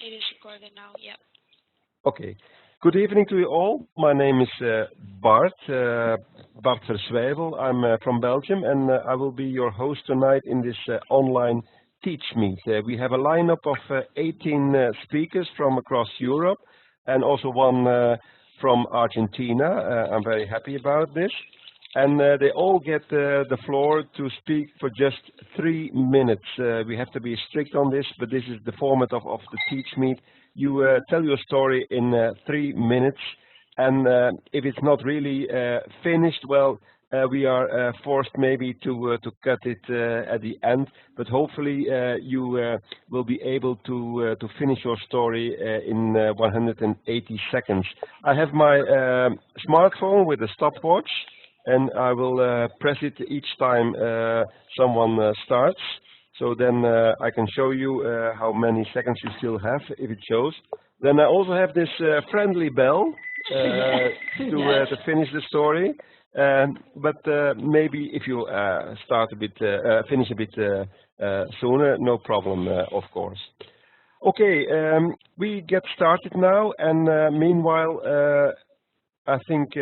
It is recorded now, yep. Okay. Good evening to you all. My name is Bart, Bart Verswijvel. I'm from Belgium, and I will be your host tonight in this online Teach Meet. We have a lineup of 18 speakers from across Europe, and also one from Argentina. I'm very happy about this. And they all get the floor to speak for just 3 minutes. We have to be strict on this, but this is the format of the Teach Meet. You tell your story in 3 minutes, and if it's not really finished, well, we are forced maybe to cut it at the end. But hopefully, you will be able to finish your story in 180 seconds. I have my smartphone with a stopwatch, and I will press it each time someone starts. So then I can show you how many seconds you still have if it shows. Then I also have this friendly bell to finish the story. But maybe if you start a bit, finish a bit sooner, no problem, of course. Okay, we get started now, and meanwhile, I think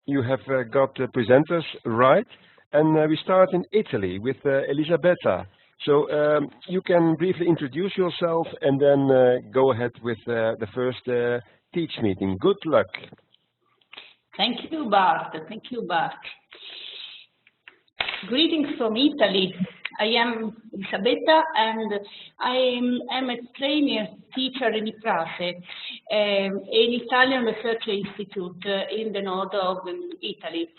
you have got the presenters right. And we start in Italy with Elisabetta. So you can briefly introduce yourself and then go ahead with the first Teach meeting. Good luck. Thank you, Bart. Thank you, Bart. Greetings from Italy. I am Elisabetta, and I am a trainer teacher in IPRASE, an Italian research institute in the north of Italy.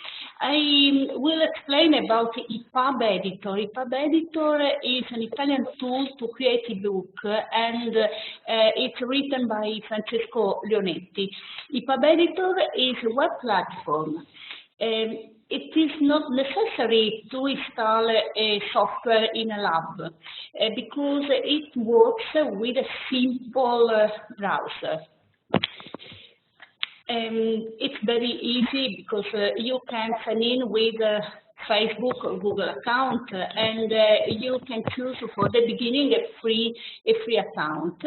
I will explain about EPUB Editor. EPUB Editor is an Italian tool to create a book, and it's written by Francesco Leonetti. EPUB Editor is a web platform. It is not necessary to install a software in a lab because it works with a simple browser. It's very easy because you can sign in with Facebook or Google account, and you can choose for the beginning a free account.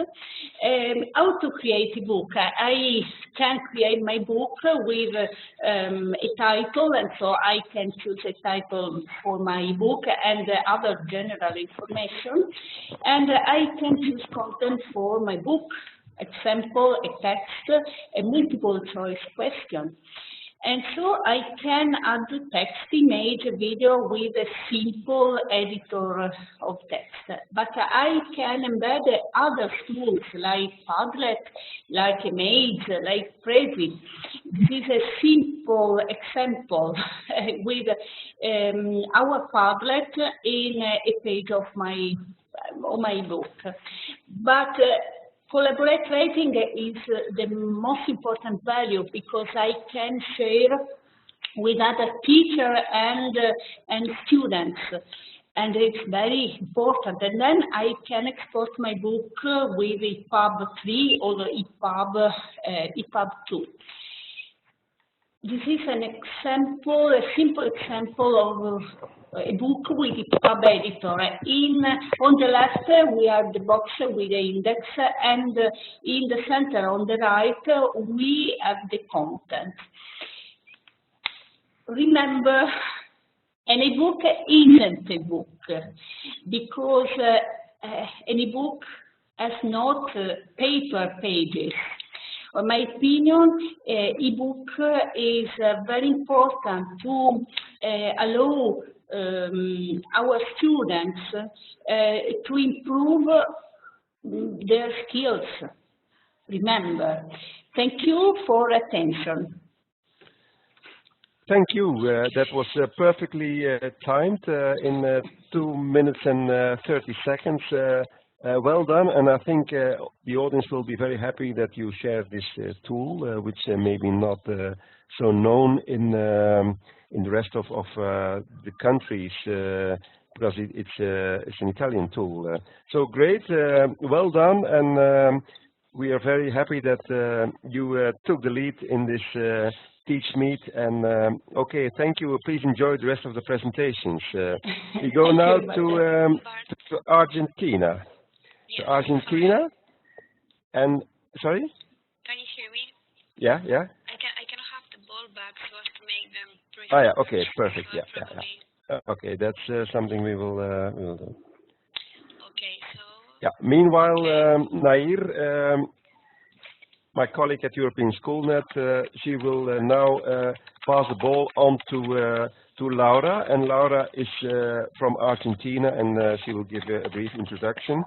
How to create a book? I can create my book with a title, and so I can choose a title for my book and other general information, and I can choose content for my book, example, a text, a multiple choice question. And so I can add text, image, video with a simple editor of text. But I can embed other tools like Padlet, like Image, like Prezi. This is a simple example with our Padlet in a page of my book. But collaborating is the most important value because I can share with other teachers and students, and it's very important. And then I can export my book with EPUB 3 or EPUB 2. This is an example, a simple example of a book with EPUB Editor. On the left, we have the box with the index, and in the center, on the right, we have the content. Remember, an ebook isn't a book because an ebook has not paper pages. In my opinion, ebook is very important to allow our students to improve their skills. Remember. Thank you for attention. Thank you. That was perfectly timed in 2 minutes and 30 seconds. Well done, and I think the audience will be very happy that you share this tool, which may be not so known in the rest of the countries, because it's an Italian tool. So great, well done, and we are very happy that you took the lead in this Teach Meet. And okay, thank you. Please enjoy the rest of the presentations. We go now to Argentina. So Argentina, And sorry? Can you hear me? Yeah. I cannot have the ball back so as to make them present. Oh yeah. Okay. Perfect. Yeah. Okay. That's something we will do. Okay. So. Yeah. Meanwhile, Nair, my colleague at European Schoolnet, she will now pass the ball on to Laura, and Laura is from Argentina, and she will give a brief introduction.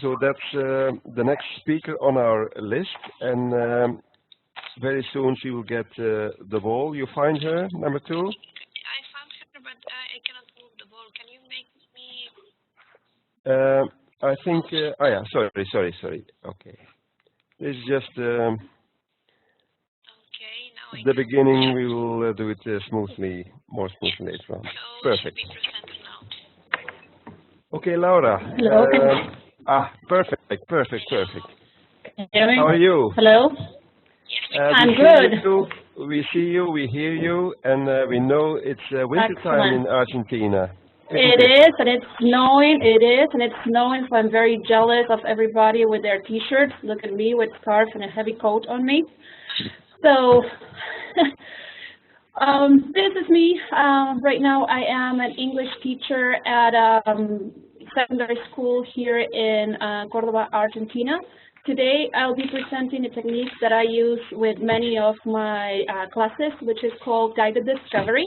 So that's the next speaker on our list, and very soon she will get the ball. You find her, number 2? I found her, but I cannot move the ball. Can you make me? I think. Oh yeah. Sorry. Okay. This is just okay, now the beginning. We will do it more smoothly later on. So Perfect. Should be presented now. Okay, Laura. Hello. Perfect. Can you hear me? How are you? Hello. Yes, I'm good. We see you, we hear you, and we know it's winter time in Argentina. It is, and it's snowing. It is, and it's snowing, so I'm very jealous of everybody with their T-shirts. Look at me with scarf and a heavy coat on me. So, this is me. Right now, I am an English teacher at a secondary school here in Córdoba, Argentina. Today, I'll be presenting a technique that I use with many of my classes, which is called guided discovery.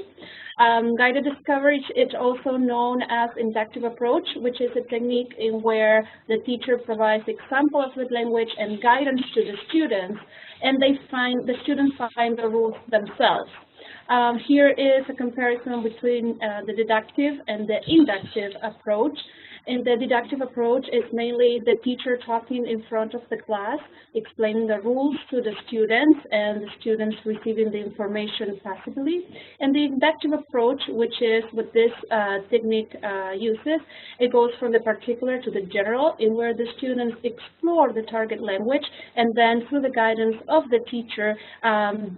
Guided discovery is also known as inductive approach, which is a technique in where the teacher provides example of the language and guidance to the students, and the students find the rules themselves. Here is a comparison between the deductive and the inductive approach. In the deductive approach, it's mainly the teacher talking in front of the class, explaining the rules to the students, and the students receiving the information passively. And the inductive approach, which is what this technique uses, it goes from the particular to the general, in where the students explore the target language, and then through the guidance of the teacher,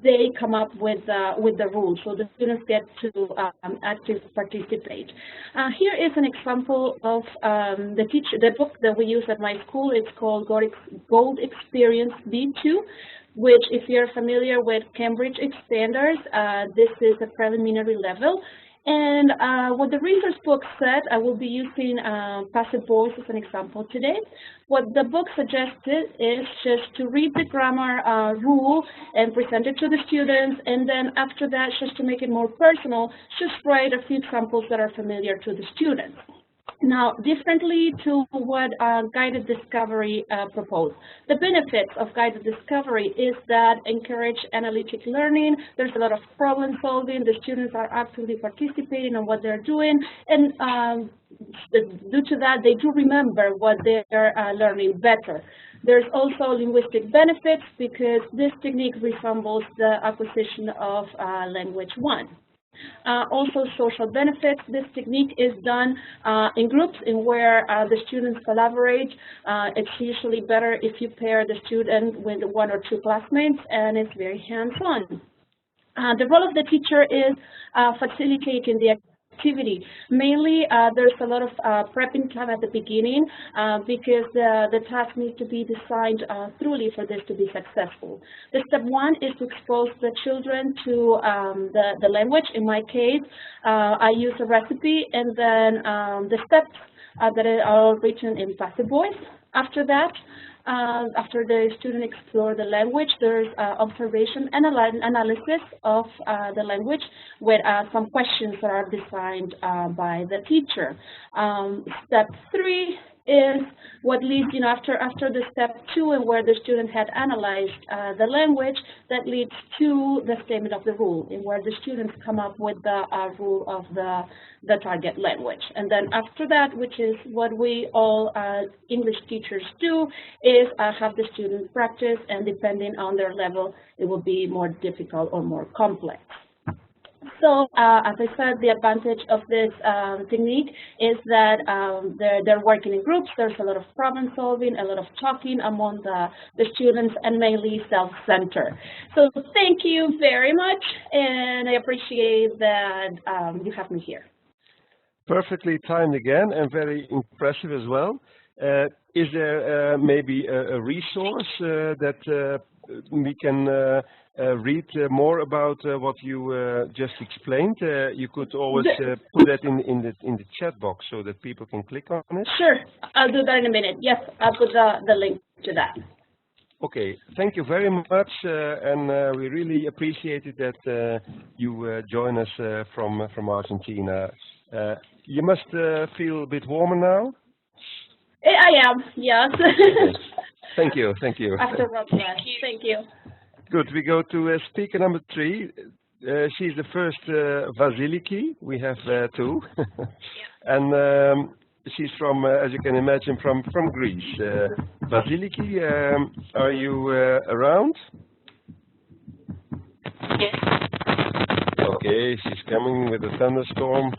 they come up with the rules. So the students get to actively participate. Here is an example of the book that we use at my school. It's called Gold Experience B2, which, if you're familiar with Cambridge standards, this is a preliminary level. And what the resource book said, I will be using passive voice as an example today. What the book suggested is just to read the grammar rule and present it to the students, and then after that, just to make it more personal, just write a few examples that are familiar to the students. Now, differently to what guided discovery proposed. The benefits of guided discovery is that encourage analytic learning. There's a lot of problem solving. The students are actively participating in what they're doing, and due to that, they do remember what they're learning better. There's also linguistic benefits because this technique resembles the acquisition of language 1. Also social benefits. This technique is done in groups in where the students collaborate. It's usually better if you pair the student with 1 or 2 classmates, and it's very hands-on. The role of the teacher is facilitating the activity. Mainly, there's a lot of prepping time at the beginning because the task needs to be designed thoroughly for this to be successful. The step 1 is to expose the children to the language. In my case, I use a recipe, and then the steps that are all written in passive voice. After that, after the student explore the language, there's observation and analysis of the language with some questions that are designed by the teacher. Step 3 is what leads, after the step 2 and where the student had analyzed the language, that leads to the statement of the rule, in where the students come up with the rule of the target language. And then after that, which is what we all English teachers do, is have the students practice, and depending on their level, it will be more difficult or more complex. So, as I said, the advantage of this technique is that they're working in groups. There's a lot of problem solving, a lot of talking among the students, and mainly self-centered. So thank you very much, and I appreciate that you have me here. Perfectly timed again, and very impressive as well. Is there maybe a resource that we can read more about what you just explained? You could always put that in the chat box so that people can click on it. Sure, I'll do that in a minute. Yes, I'll put the link to that. Okay, thank you very much, and we really appreciated that you join us from Argentina. You must feel a bit warmer now. I am, yes. Okay. Thank you, thank you. After that, yes, thank you. Good, we go to speaker number 3. She's the first Vasiliki. We have 2. And she's from, as you can imagine, from Greece. Vasiliki, are you around? Yes. Okay, she's coming with a thunderstorm.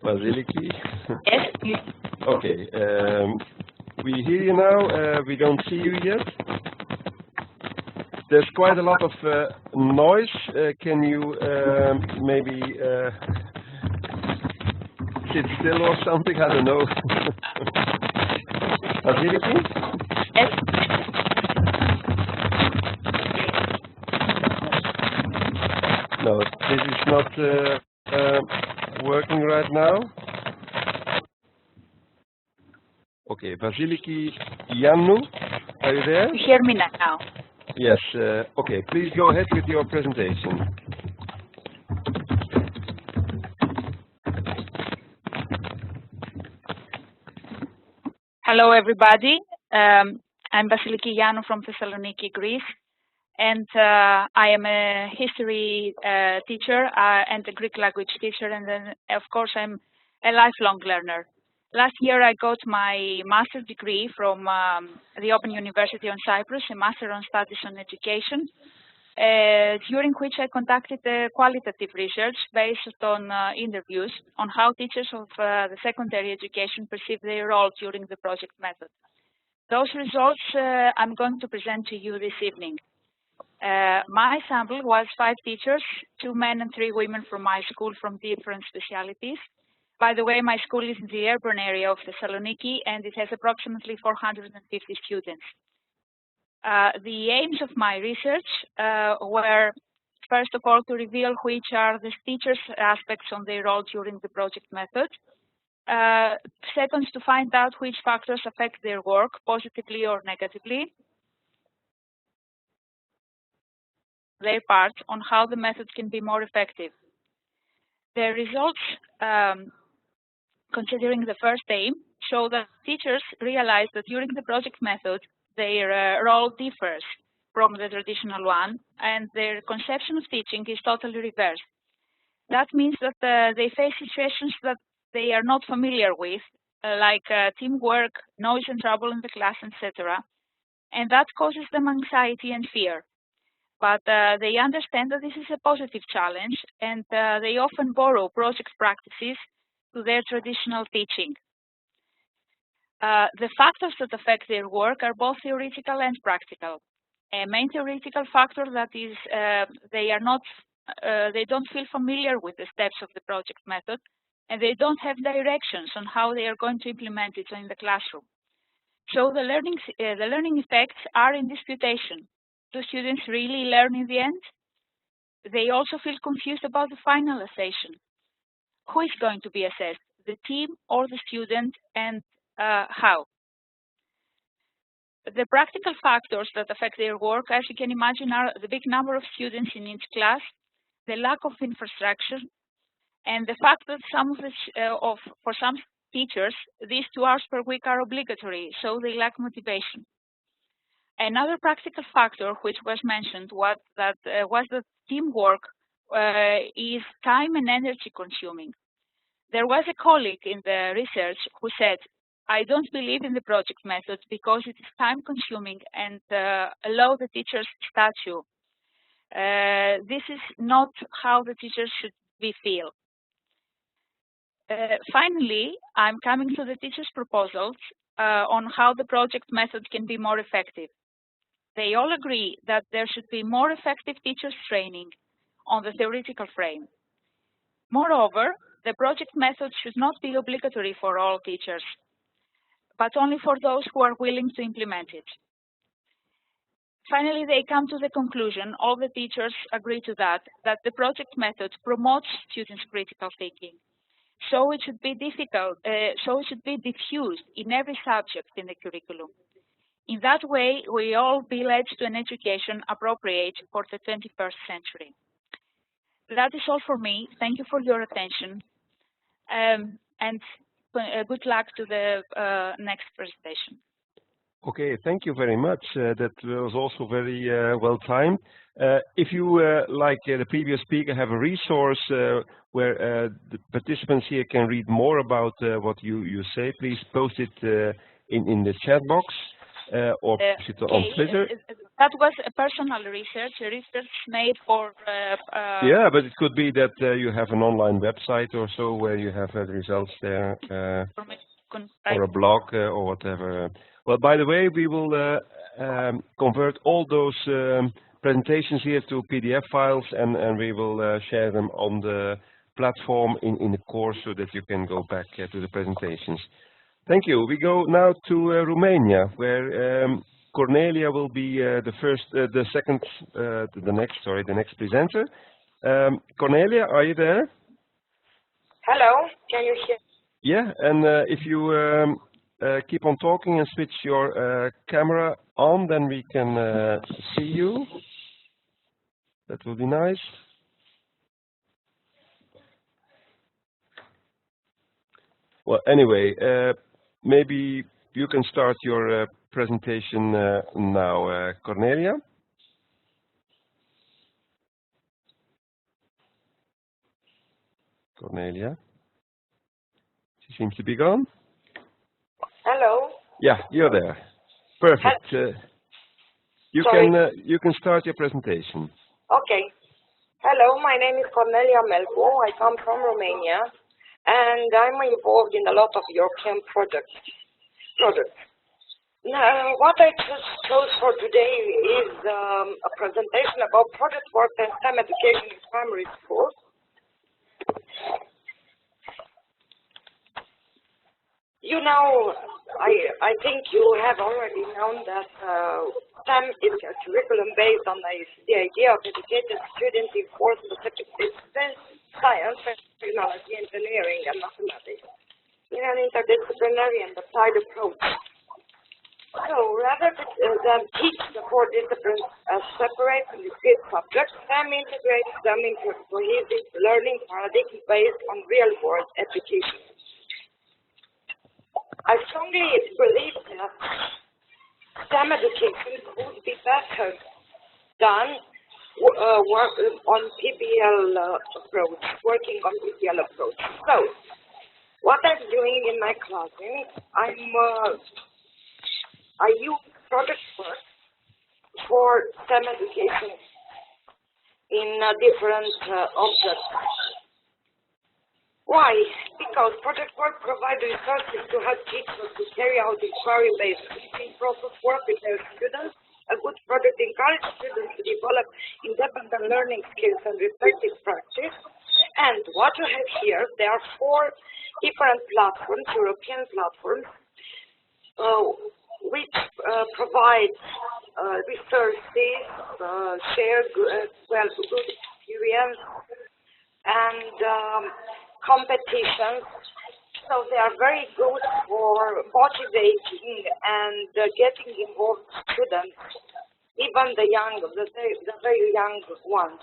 Vasiliki? Yes. Okay, we hear you now. We don't see you yet. There's quite a lot of noise. Can you maybe sit still or something? I don't know. Vasiliki? Yes. No, this is not working right now. Okay, Vasiliki Yannu, are you there? You hear me now? Yes, okay, please go ahead with your presentation. Hello, everybody. I'm Vasiliki Yannu from Thessaloniki, Greece, and I am a history teacher and a Greek language teacher, and then, of course, I'm a lifelong learner. Last year, I got my master's degree from the Open University on Cyprus, a Master on Studies on Education, during which I conducted qualitative research based on interviews on how teachers of the secondary education perceive their role during the project method. Those results I'm going to present to you this evening. My sample was 5 teachers, 2 men and 3 women from my school from different specialities. By the way, my school is in the urban area of Thessaloniki, and it has approximately 450 students. The aims of my research were, first of all, to reveal which are the teachers' aspects on their role during the project method. Second, to find out which factors affect their work, positively or negatively. Their part on how the method can be more effective. The results, considering the first aim, show that teachers realize that during the project method, their role differs from the traditional one, and their conception of teaching is totally reversed. That means that they face situations that they are not familiar with, like teamwork, noise and trouble in the class, etc. And that causes them anxiety and fear. But they understand that this is a positive challenge, and they often borrow project practices to their traditional teaching. The factors that affect their work are both theoretical and practical. A main theoretical factor that is they don't feel familiar with the steps of the project method, and they don't have directions on how they are going to implement it in the classroom. So the learning effects are in disputation. Do students really learn in the end? They also feel confused about the finalization. Who is going to be assessed, the team or the student, and how? The practical factors that affect their work, as you can imagine, are the big number of students in each class, the lack of infrastructure, and the fact that for some teachers, these 2 hours per week are obligatory, so they lack motivation. Another practical factor which was mentioned was that teamwork is time and energy consuming. There was a colleague in the research who said, I don't believe in the project method because it is time consuming and allow the teacher's statue. This is not how the teachers should be feel. Finally, I'm coming to the teachers' proposals on how the project method can be more effective. They all agree that there should be more effective teachers' training on the theoretical frame. Moreover, the project method should not be obligatory for all teachers, but only for those who are willing to implement it. Finally, they come to the conclusion, all the teachers agree to that the project method promotes students' critical thinking. So it should be diffused in every subject in the curriculum. In that way, we all be led to an education appropriate for the 21st century. That is all for me. Thank you for your attention. And good luck to the next presentation. Okay, thank you very much. That was also very well timed. If you, like the previous speaker, have a resource where the participants here can read more about what you say, please post it in the chat box or post it on Twitter. That was a personal research made for... yeah, but it could be that you have an online website or so where you have the results there, or a blog or whatever. Well, by the way, we will convert all those presentations here to PDF files, and we will share them on the platform in the course so that you can go back to the presentations. Thank you. We go now to Romania, where Cornelia will be the next presenter. Cornelia, are you there? Hello, can you hear? Yeah, and if you keep on talking and switch your camera on, then we can see you. That will be nice. Well, anyway, maybe you can start your presentation now, Cornelia. Cornelia. She seems to be gone. Hello. Yeah, you're there. Perfect. You can start your presentation. Okay. Hello, my name is Cornelia Melcu. I come from Romania, and I'm involved in a lot of European projects. Now, what I chose for today is a presentation about project work and STEM education in primary schools. You know, I think you have already known that STEM is a curriculum based on the idea of educating students in four specific disciplines: science, technology, engineering, and mathematics, in an interdisciplinary and applied approach. So, rather than teach the four disciplines as separate and discrete subjects, STEM integrates them into a cohesive learning paradigm based on real-world application. I strongly believe that STEM education could be better done on PBL approach, working on PBL approach. So, what I'm doing in my classroom, I use project work for STEM education in different objects. Why? Because project work provides resources to help teachers to carry out inquiry-based teaching process work with their students. A good project encourages students to develop independent learning skills and reflective practice. And what you have here, there are four different platforms, European platforms, which provide resources, share good experience, and competitions. So they are very good for motivating and getting involved students, even the very young ones.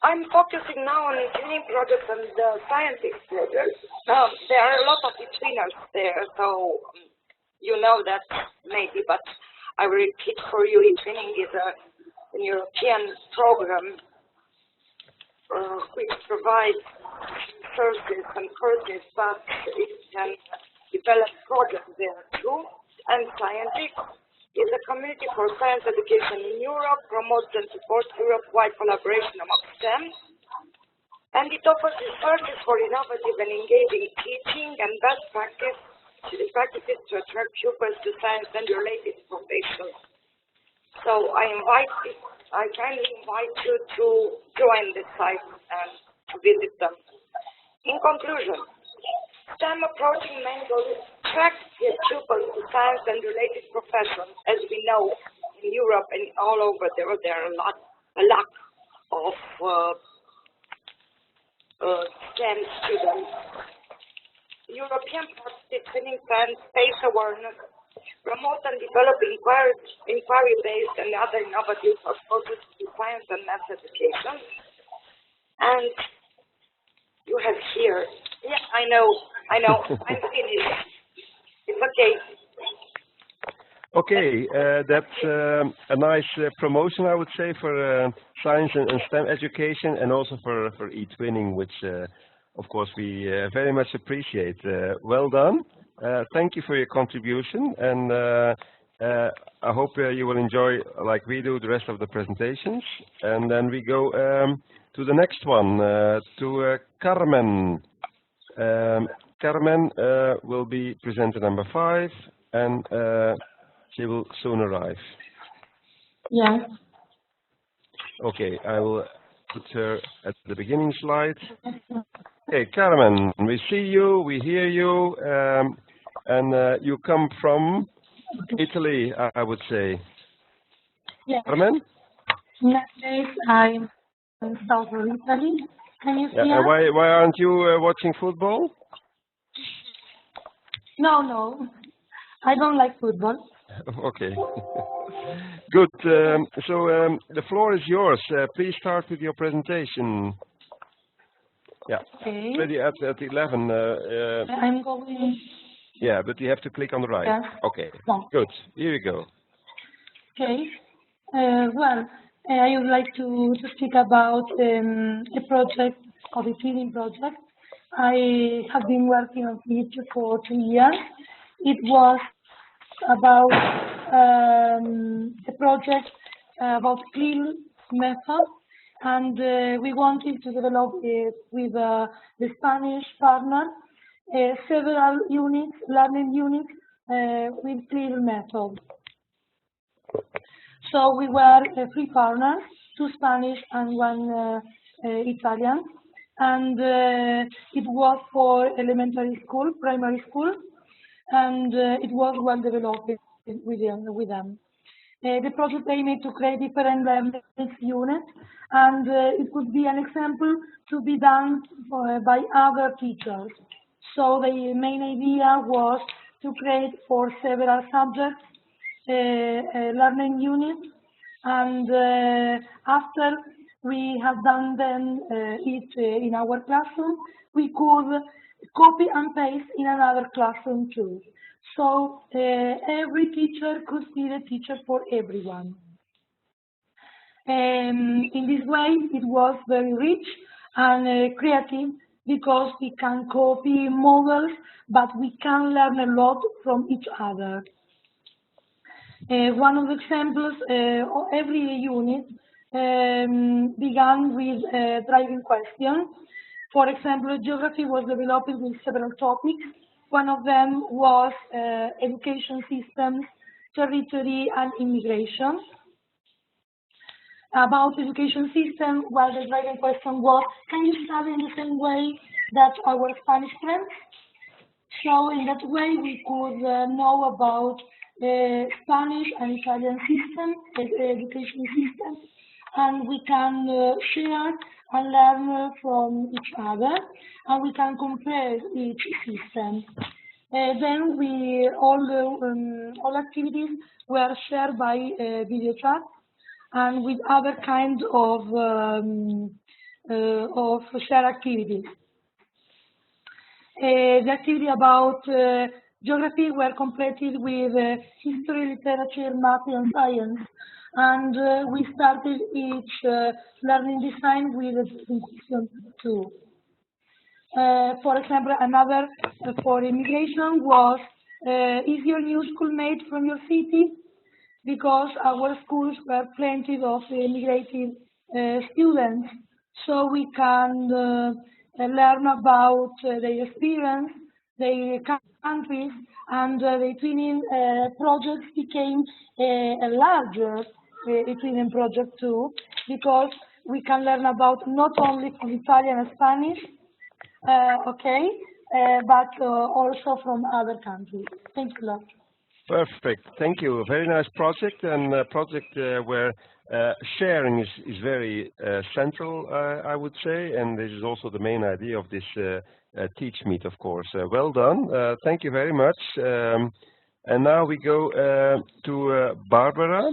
I'm focusing now on training projects and scientific projects. There are a lot of betweeners there, so you know that maybe, but I will repeat for you. Training is an European program which provides resources and courses, but it can develop projects there too. And scientific is a community for science education in Europe, promotes and supports Europe-wide collaboration among STEM, and it offers resources for innovative and engaging teaching and best practices to attract pupils to science and related professions. So I invite I kindly invite you to join the site and to visit them. In conclusion, STEM approaching main goal is to attract pupils to science and related professions. As we know, in Europe and all over there are a lack of STEM students. European participating and space awareness, promote and develop inquiry-based and other innovative approaches to science and math education. And you have here, yeah, I know, I'm finished. It's okay. Okay, that's a nice promotion, I would say, for science and STEM education, and also for eTwinning, which, of course, we very much appreciate. Well done. Thank you for your contribution, and I hope you will enjoy, like we do, the rest of the presentations. And then we go to the next one, to Carmen. Carmen will be presenter number 5, and she will soon arrive. Yes. Okay, I will put her at the beginning slide. Okay, Carmen, we see you, we hear you, and you come from Italy, I would say. Yes. Carmen? Nowadays I'm in south of Italy. Can you see us? Why aren't you watching football? No. I don't like football. Okay. Good. So the floor is yours. Please start with your presentation. Yeah. Okay. Ready at 11. I'm going. Yeah, but you have to click on the right. Yes. Okay. No. Good. Here you go. Okay. Well, I would like to speak about a project called the eTwinning project. I have been working on it for 2 years. It was about a project about CLIL method, and we wanted to develop it with the Spanish partner several units, learning units with CLIL method. So we were 3 partners, 2 Spanish and 1 Italian, and it was for elementary school, primary school, and it was well developed with them. The project aimed to create different learning units, and it could be an example to be done by other teachers. So the main idea was to create for several subjects learning units, and after we have done then it in our classroom, we could copy and paste in another classroom too. So every teacher could be the teacher for everyone. In this way, it was very rich and creative, because we can copy models, but we can learn a lot from each other. One of the examples, every unit began with a driving question. For example, geography was developed with several topics. One of them was education systems, territory, and immigration. About education system, well, the driving question was, can you study in the same way that our Spanish friends? So in that way, we could know about Spanish and Italian system, education systems, and we can share and learn from each other, and we can compare each system. Then all activities were shared by video chat and with other kinds of shared activities. The activity about geography were completed with history, literature, math, and science. And we started each learning design with a question too. For example, another for immigration was, is your new schoolmate from your city? Because our schools were plenty of immigrated students, so we can learn about their experience, their countries, and the eTwinning projects became larger Italian project too, because we can learn about not only from Italian and Spanish, but also from other countries. Thanks a lot. Perfect. Thank you. Very nice project, and a project where sharing is very central, I would say, and this is also the main idea of this Teach Meet, of course. Well done. Thank you very much. And now we go to Barbara.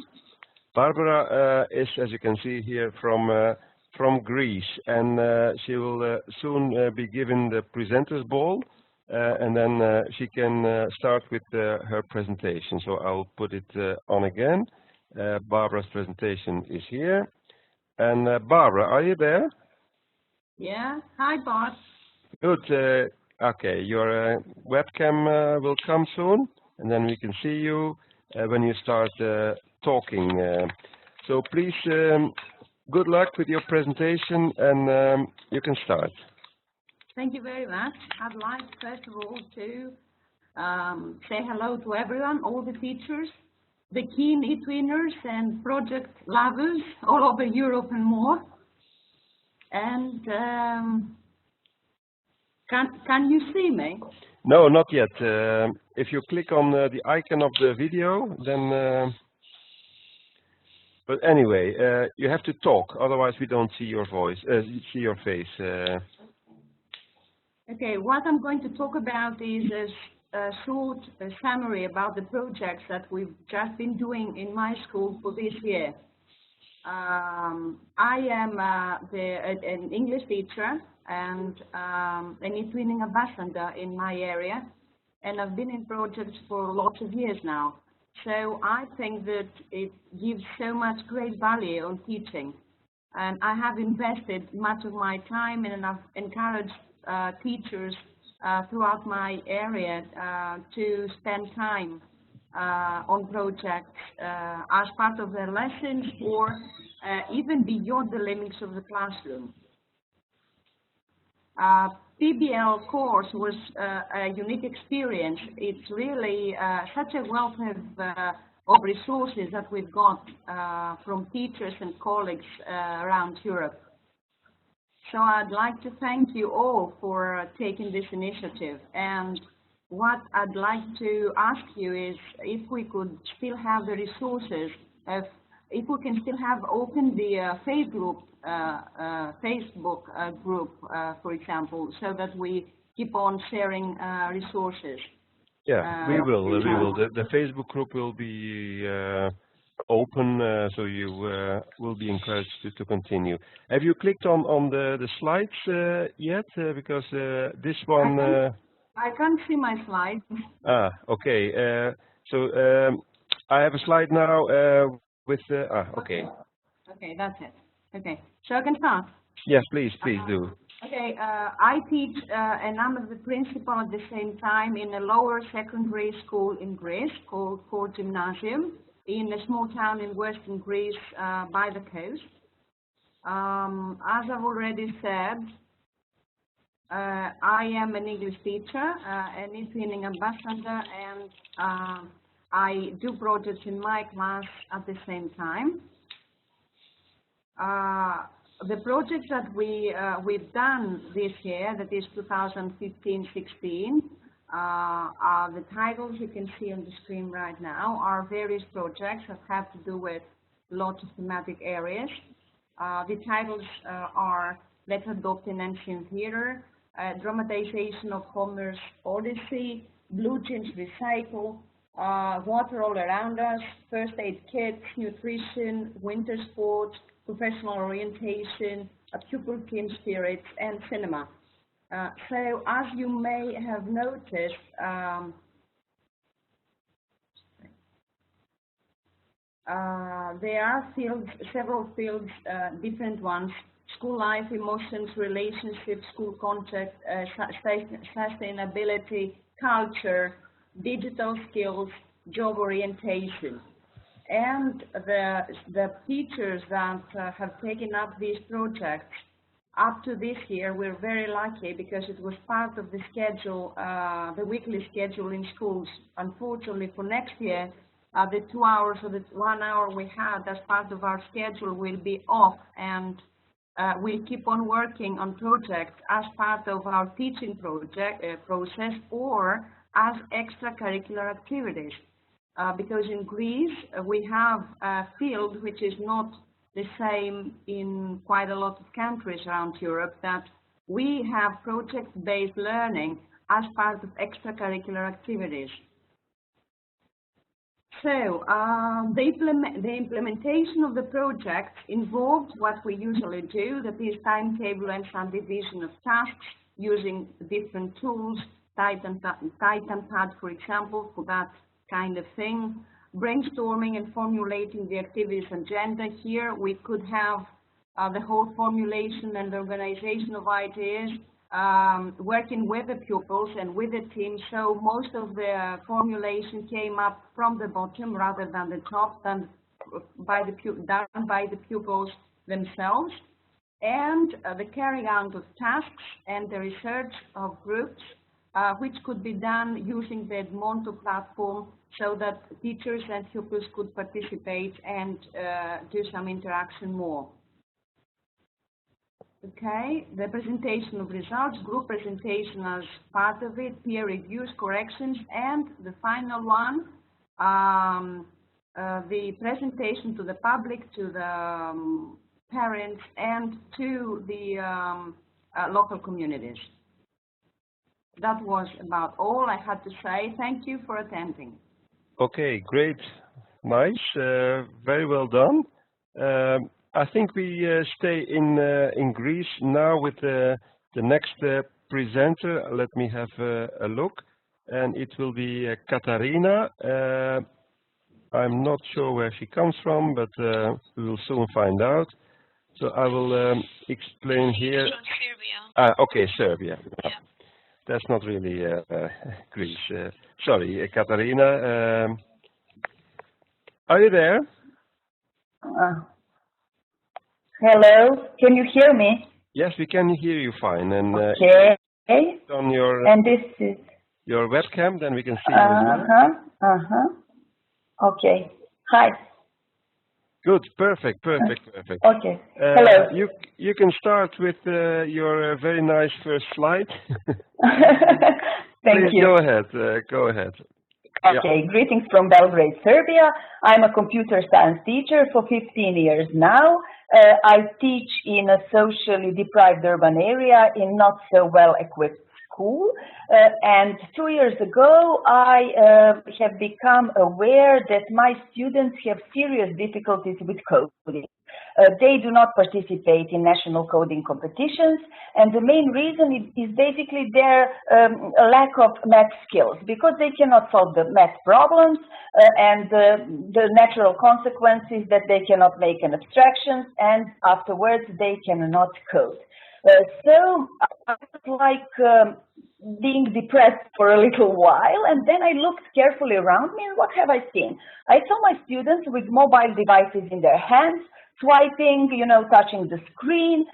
Barbara is, as you can see here, from Greece, and she will soon be given the presenter's ball. And then she can start with her presentation. So I'll put it on again. Barbara's presentation is here. And Barbara, are you there? Yeah. Hi, Bart. Good. Okay, your webcam will come soon, and then we can see you when you start talking. So please, good luck with your presentation, and you can start. Thank you very much. I'd like, first of all, to say hello to everyone, all the teachers, the keen e-twiners and project lovers all over Europe and more. And can you see me? No, not yet. If you click on the icon of the video, then... but anyway, you have to talk, otherwise we don't see your voice, see your face. Okay, what I'm going to talk about is a short summary about the projects that we've just been doing in my school for this year. I am an English teacher and an e-twinning ambassador in my area, and I've been in projects for lots of years now. So I think that it gives so much great value on teaching, and I have invested much of my time, and I've encouraged teachers throughout my area to spend time on projects as part of their lessons or even beyond the limits of the classroom. PBL course was a unique experience. It's really such a wealth of resources that we've got from teachers and colleagues around Europe. So I'd like to thank you all for taking this initiative. And what I'd like to ask you is if we could still have the resources, if we can still have open the Facebook group, for example, so that we keep on sharing resources. Yeah, we will. The Facebook group will be open, so you will be encouraged to continue. Have you clicked on the slides yet? Because this one... I can't see my slides. Okay. So I have a slide now with... okay. Okay, that's it. Okay, so I can start? Yes, please do. Okay, I teach and I'm the principal at the same time in a lower secondary school in Greece called Core Gymnasium, in a small town in western Greece by the coast. As I've already said, I am an English teacher, an e-twinning ambassador, and I do projects in my class at the same time. The projects that we've done this year, that is 2015-16, the titles you can see on the screen right now are various projects that have to do with lots of thematic areas. The titles are Let's Adopt an Ancient Theater, Dramatization of Homer's Odyssey, Blue Jeans Recycle, Water All Around Us, First Aid Kits, Nutrition, Winter Sports, Professional Orientation, A Pupil Team Spirit, and Cinema. So, as you may have noticed, there are fields, several fields, different ones: school life, emotions, relationships, school contact, sustainability, culture, digital skills, job orientation. And the teachers that have taken up these projects up to this year, we're very lucky because it was part of the schedule, the weekly schedule in schools. Unfortunately, for next year, the 2 hours or the 1 hour we had as part of our schedule will be off, and we'll keep on working on projects as part of our teaching process or as extracurricular activities. Because in Greece, we have a field which is not the same in quite a lot of countries around Europe, that we have project-based learning as part of extracurricular activities. So the implementation of the project involved what we usually do, that is timetable and subdivision of tasks using different tools, TitanPad, for example, for that kind of thing, brainstorming and formulating the activities agenda. Here we could have the whole formulation and organization of ideas, working with the pupils and with the team, so most of the formulation came up from the bottom rather than the top, done by the pupils themselves, and the carrying out of tasks and the research of groups, which could be done using the Edmonto platform, so that teachers and pupils could participate and do some interaction more. Okay, the presentation of results, group presentation as part of it, peer reviews, corrections, and the final one, the presentation to the public, to the parents, and to the local communities. That was about all I had to say. Thank you for attending. Okay, great, nice, very well done. I think we stay in Greece now with the next presenter. Let me have a look, and it will be Katarina. I'm not sure where she comes from, but we will soon find out. So I will explain here. From Serbia. Okay, Serbia. Yeah. That's not really Greece. Sorry, Katarina. Are you there? Hello, can you hear me? Yes, we can hear you fine. And okay. On your and this is your webcam, then we can see you as well. Okay. Hi. Good. Perfect. Okay. Hello. You can start with your very nice first slide. Thank you. Go ahead. Go ahead. Okay, yeah. Greetings from Belgrade, Serbia. I'm a computer science teacher for 15 years now. I teach in a socially deprived urban area in not so well equipped school. And 2 years ago, I have become aware that my students have serious difficulties with coding. They do not participate in national coding competitions, and the main reason is basically their lack of math skills, because they cannot solve the math problems, and the natural consequence is that they cannot make an abstraction, and afterwards they cannot code. So I was like being depressed for a little while, and then I looked carefully around me, and what have I seen? I saw my students with mobile devices in their hands, swiping, touching the screen,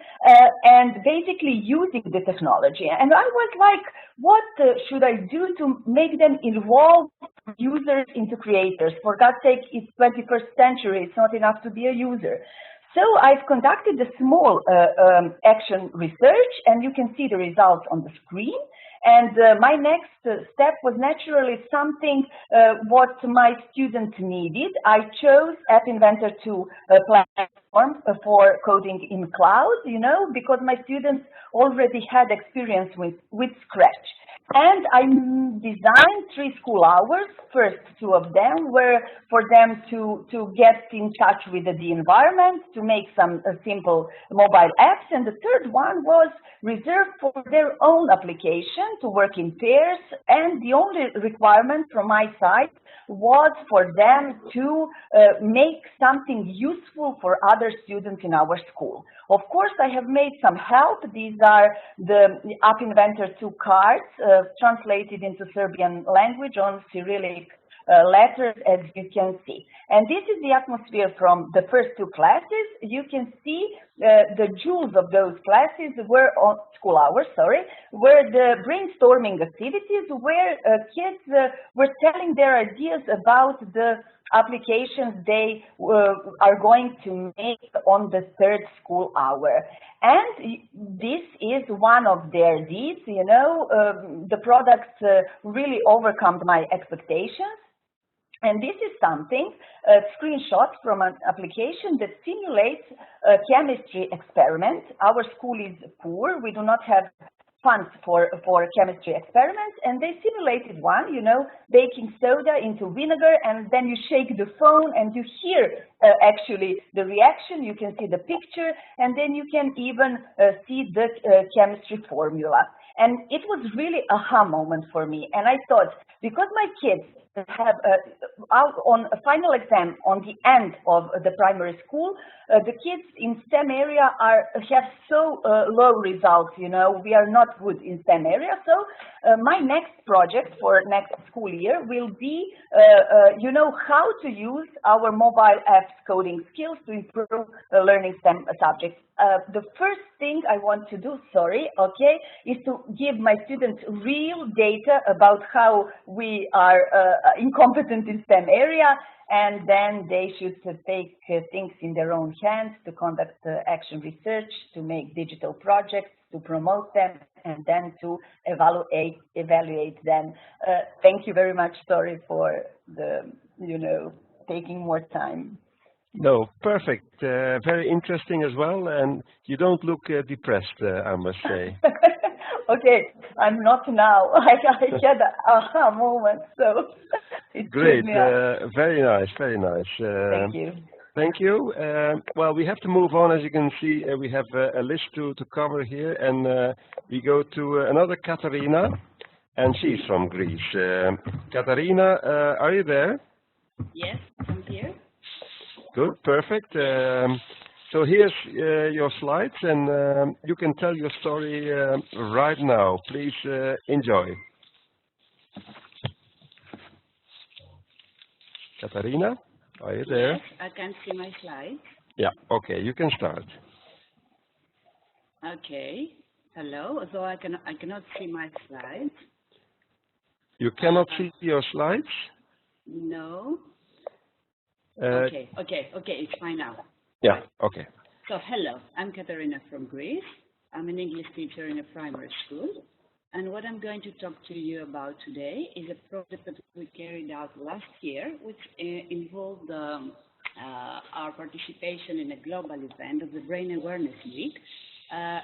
and basically using the technology. And I was like, what should I do to make them evolve users into creators? For God's sake, it's 21st century, it's not enough to be a user. So I've conducted a small action research, and you can see the results on the screen. And my next step was naturally something what my students needed. I chose App Inventor 2 platform for coding in cloud, because my students already had experience with Scratch. And I designed 3 school hours. First 2 of them were for them to get in touch with the environment, to make some simple mobile apps. And the third one was reserved for their own application, to work in pairs. And the only requirement from my side was for them to make something useful for other students in our school. Of course, I have made some help. These are the App Inventor 2 cards translated into Serbian language on Cyrillic letters, as you can see. And this is the atmosphere from the first 2 classes. You can see the jewels of those classes were on school hours, were the brainstorming activities where kids were telling their ideas about the applications they are going to make on the third school hour. And this is one of their deeds, you know. The products really overcome my expectations. And this is something, a screenshot from an application that simulates a chemistry experiment. Our school is poor. We do not have funds for chemistry experiments, and they simulated one, you know, baking soda into vinegar, and then you shake the phone and you hear actually the reaction. You can see the picture, and then you can even see the chemistry formula. And it was really a aha moment for me. And I thought, because my kids have on a final exam on the end of the primary school, the kids in STEM area have so low results, you know, we are not good in STEM area. So my next project for next school year will be, you know, how to use our mobile apps coding skills to improve learning STEM subjects. The first thing I want to do, okay, is to give my students real data about how we are incompetent in STEM area, and then they should take things in their own hands to conduct action research, to make digital projects, to promote them, and then to evaluate them. Thank you very much. Sorry for the, you know, taking more time. No, perfect. Very interesting as well, and you don't look depressed, I must say. Okay, I'm not now. I had an aha moment, so it's great. Very nice, very nice. Thank you. Thank you. Well, we have to move on. As you can see, we have a list to cover here, and we go to another Katarina, and she's from Greece. Katarina, are you there? Yes, I'm here. Good, perfect. So here's your slides, and you can tell your story right now. Please enjoy. Katarina, are you there? Yes, I can see my slides. Yeah, okay, you can start. Okay, hello, although I cannot see my slides. You cannot see your slides? No. Okay, it's fine now. Yeah, okay. So, hello, I'm Katarina from Greece. I'm an English teacher in a primary school. And what I'm going to talk to you about today is a project that we carried out last year, which involved our participation in a global event of the Brain Awareness Week.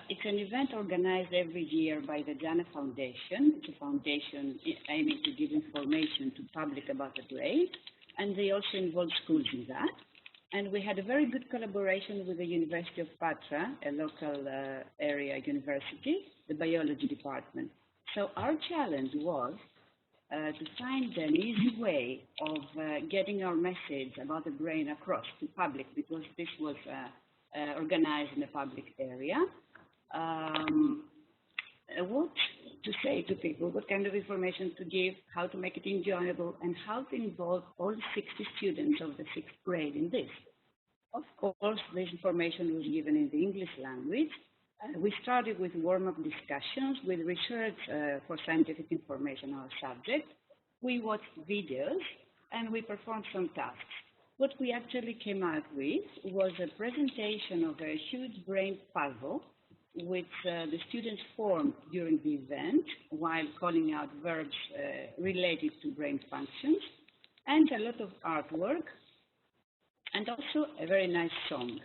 It's an event organized every year by the Jana Foundation. It's a foundation aiming to give information to public about the brain, and they also involve schools in that. And we had a very good collaboration with the University of Patra, a local area university, the biology department. So our challenge was to find an easy way of getting our message about the brain across to public, because this was organized in a public area. What to say to people, what kind of information to give, how to make it enjoyable, and how to involve all 60 students of the 6th grade in this. Of course, this information was given in the English language. We started with warm-up discussions with research for scientific information on our subject. We watched videos and we performed some tasks. What we actually came out with was a presentation of a huge brain puzzle which the students formed during the event while calling out verbs related to brain functions, and a lot of artwork, and also a very nice song.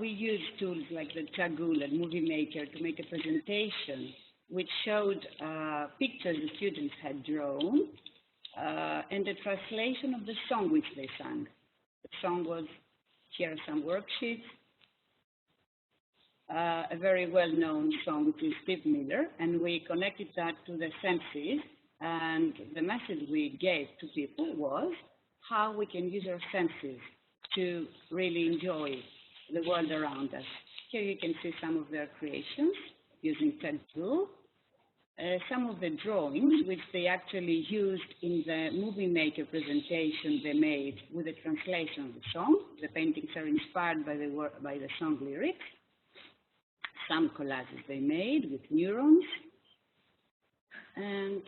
We used tools like the Tagul and Movie Maker to make a presentation which showed pictures the students had drawn and a translation of the song which they sang. The song was, here are some worksheets, a very well-known song which is Steve Miller, and we connected that to the senses, and the message we gave to people was how we can use our senses to really enjoy the world around us. Here you can see some of their creations using Tagul. Some of the drawings which they actually used in the Movie Maker presentation they made with the translation of the song. The paintings are inspired by the song lyrics. Some collages they made with neurons. And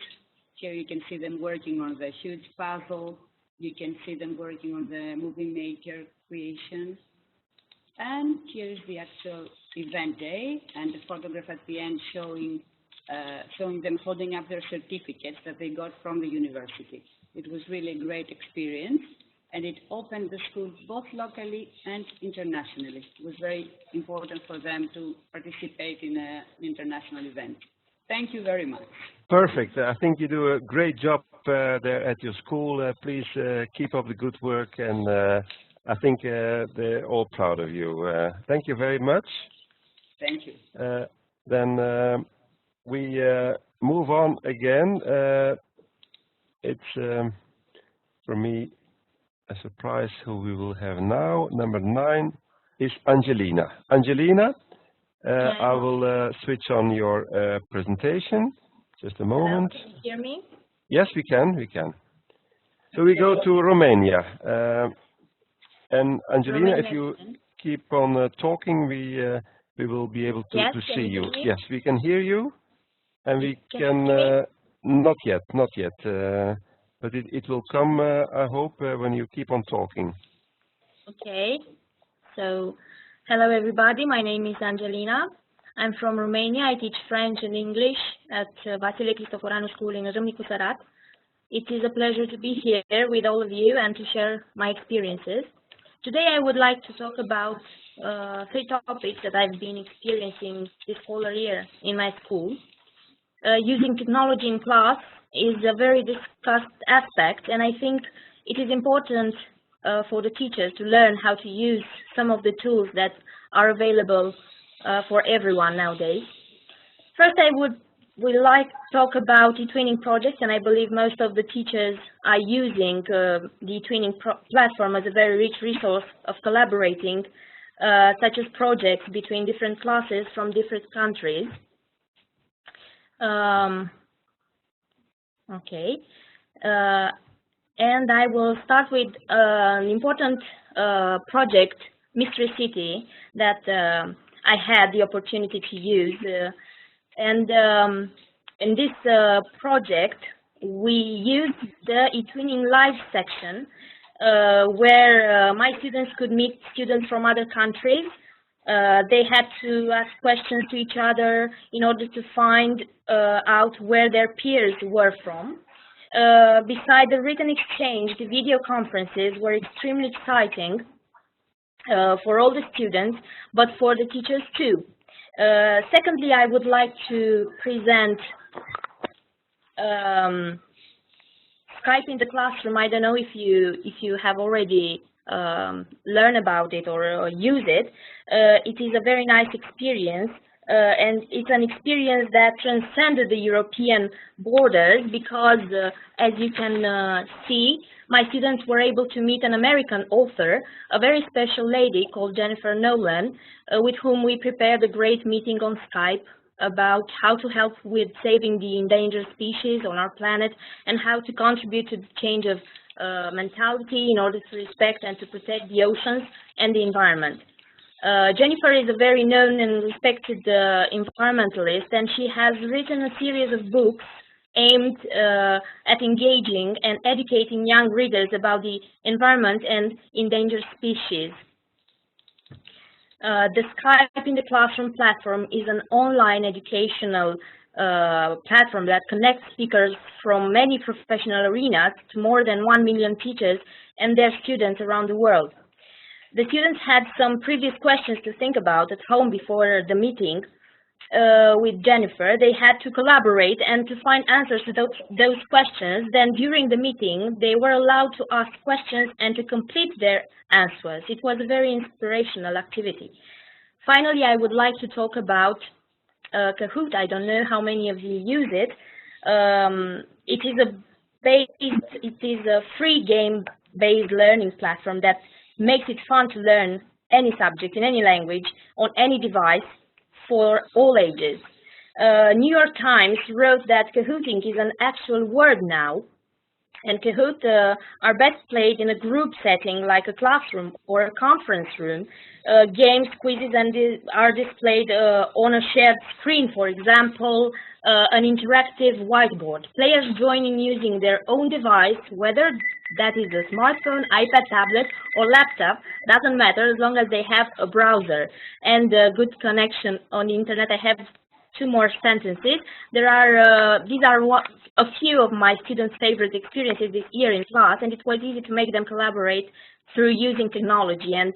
here you can see them working on the huge puzzle You can see them working on the movie maker creation. And here is the actual event day, and the photograph at the end showing them holding up their certificates that they got from the university. It was really a great experience, and it opened the school both locally and internationally. It was very important for them to participate in an international event. Thank you very much. Perfect. I think you do a great job there at your school. Please keep up the good work, and I think they're all proud of you. Thank you very much. Thank you. Then we move on again. It's for me a surprise who we will have now. Number 9 is Angelina. Angelina, I will switch on your presentation. Just a moment. Can you hear me? Yes, we can. We can. So we go to Romania. And Angelina, if you keep on talking, we will be able to see you. Yes, we can hear you, and we can not yet, but it will come. I hope when you keep on talking. Okay. So, hello everybody. My name is Angelina. I'm from Romania. I teach French and English at Vasile Cristoforanu School in Râmnicu Sărat. It is a pleasure to be here with all of you and to share my experiences. Today I would like to talk about 3 topics that I've been experiencing this whole year in my school. Using technology in class is a very discussed aspect, and I think it is important for the teachers to learn how to use some of the tools that are available for everyone nowadays. First, I would like to talk about eTwinning projects, and I believe most of the teachers are using the eTwinning platform as a very rich resource of collaborating, such as projects between different classes from different countries. And I will start with an important project, Mystery City, that I had the opportunity to use. In this project, we used the eTwinning Live section, where my students could meet students from other countries. They had to ask questions to each other in order to find out where their peers were from. Besides the written exchange, the video conferences were extremely exciting for all the students, but for the teachers too. Secondly, I would like to present Skype in the classroom. I don't know if you have already learned about it or use it. It is a very nice experience, and it's an experience that transcended the European borders because, as you can see, my students were able to meet an American author, a very special lady called Jennifer Nolan, with whom we prepared a great meeting on Skype about how to help with saving the endangered species on our planet and how to contribute to the change of mentality in order to respect and to protect the oceans and the environment. Jennifer is a very known and respected environmentalist, and she has written a series of books aimed at engaging and educating young readers about the environment and endangered species. The Skype in the Classroom platform is an online educational platform that connects speakers from many professional arenas to more than 1 million teachers and their students around the world. The students had some previous questions to think about at home before the meeting with Jennifer. They had to collaborate and to find answers to those questions. Then during the meeting, they were allowed to ask questions and to complete their answers. It was a very inspirational activity. Finally, I would like to talk about Kahoot. I don't know how many of you use it. It is a free game-based learning platform that makes it fun to learn any subject in any language on any device for all ages. New York Times wrote that Kahooting is an actual word now, and Kahoot are best played in a group setting like a classroom or a conference room. Games, quizzes, are displayed on a shared screen, for example, an interactive whiteboard. Players join in using their own device, whether that is a smartphone, iPad, tablet, or laptop, doesn't matter as long as they have a browser and a good connection on the internet. I have two more sentences. These are a few of my students' favorite experiences this year in class, and it was easy to make them collaborate through using technology. And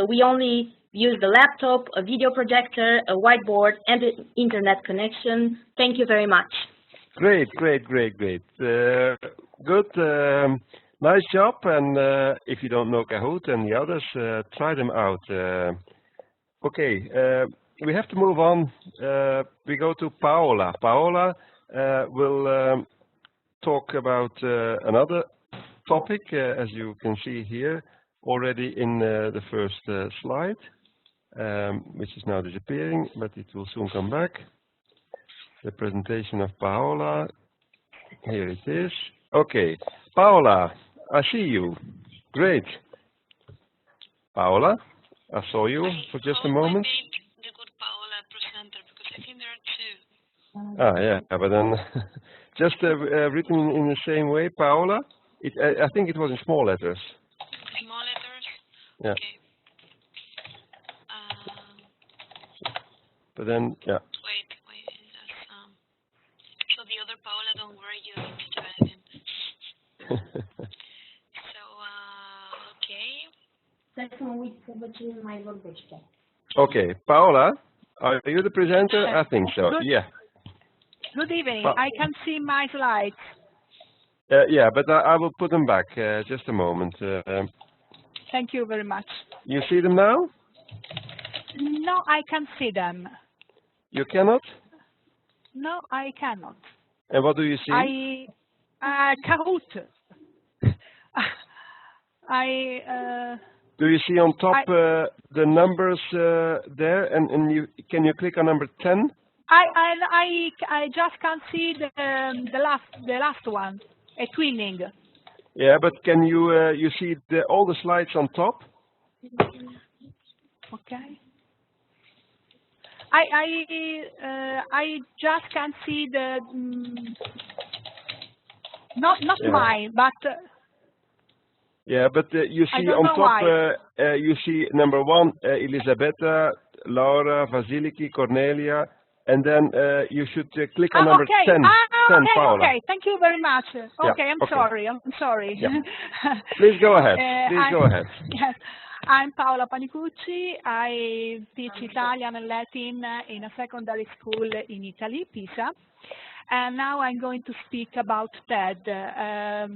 we only use the laptop, a video projector, a whiteboard, and an internet connection. Thank you very much. Great. Good. Nice job. And if you don't know Kahoot and the others, try them out. Okay. We have to move on. We go to Paola. Paola will talk about another topic, as you can see here already in the first slide, which is now disappearing, but it will soon come back. The presentation of Paola. Here it is. Okay, Paola, I see you. Great. Paola, I saw you for just a moment. Ah, yeah, but then just written in the same way, Paola. I think it was in small letters. Small letters? Yeah. Okay. But then, yeah. Wait. So the other Paola, don't worry, you don't need to do anything. So, okay. Okay, Paola, are you the presenter? I think so, yeah. Good evening. I can see my slides. Yeah, but I will put them back. Just a moment. Thank you very much. You see them now? No, I can see them. You cannot? No, I cannot. And what do you see? Kahoot. Do you see on top the numbers there? And can you click on number 10? I just can't see the last one, a twinning. Yeah, but can you see all the slides on top? Okay. I just can't see the not yeah. mine, but yeah, but you see on top you see number 1 Elisabetta, Laura, Vasiliki, Cornelia. And then you should click on number 10, 10, Paola. Okay, thank you very much. Okay, yeah, I'm sorry. Yeah. Please go ahead. Go ahead. Yes, I'm Paola Panicucci. I teach Italian and Latin in a secondary school in Italy, Pisa. And now I'm going to speak about TED,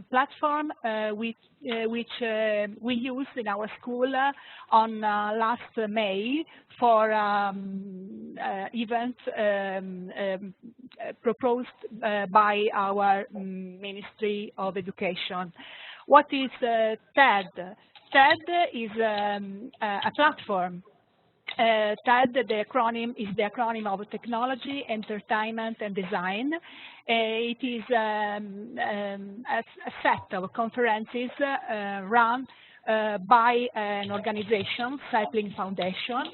platform which we used in our school on last May for events proposed by our Ministry of Education. What is TED? TED is a platform. TED, the acronym, is the acronym of Technology, Entertainment, and Design. It is a set of conferences run by an organization, Sapling Foundation,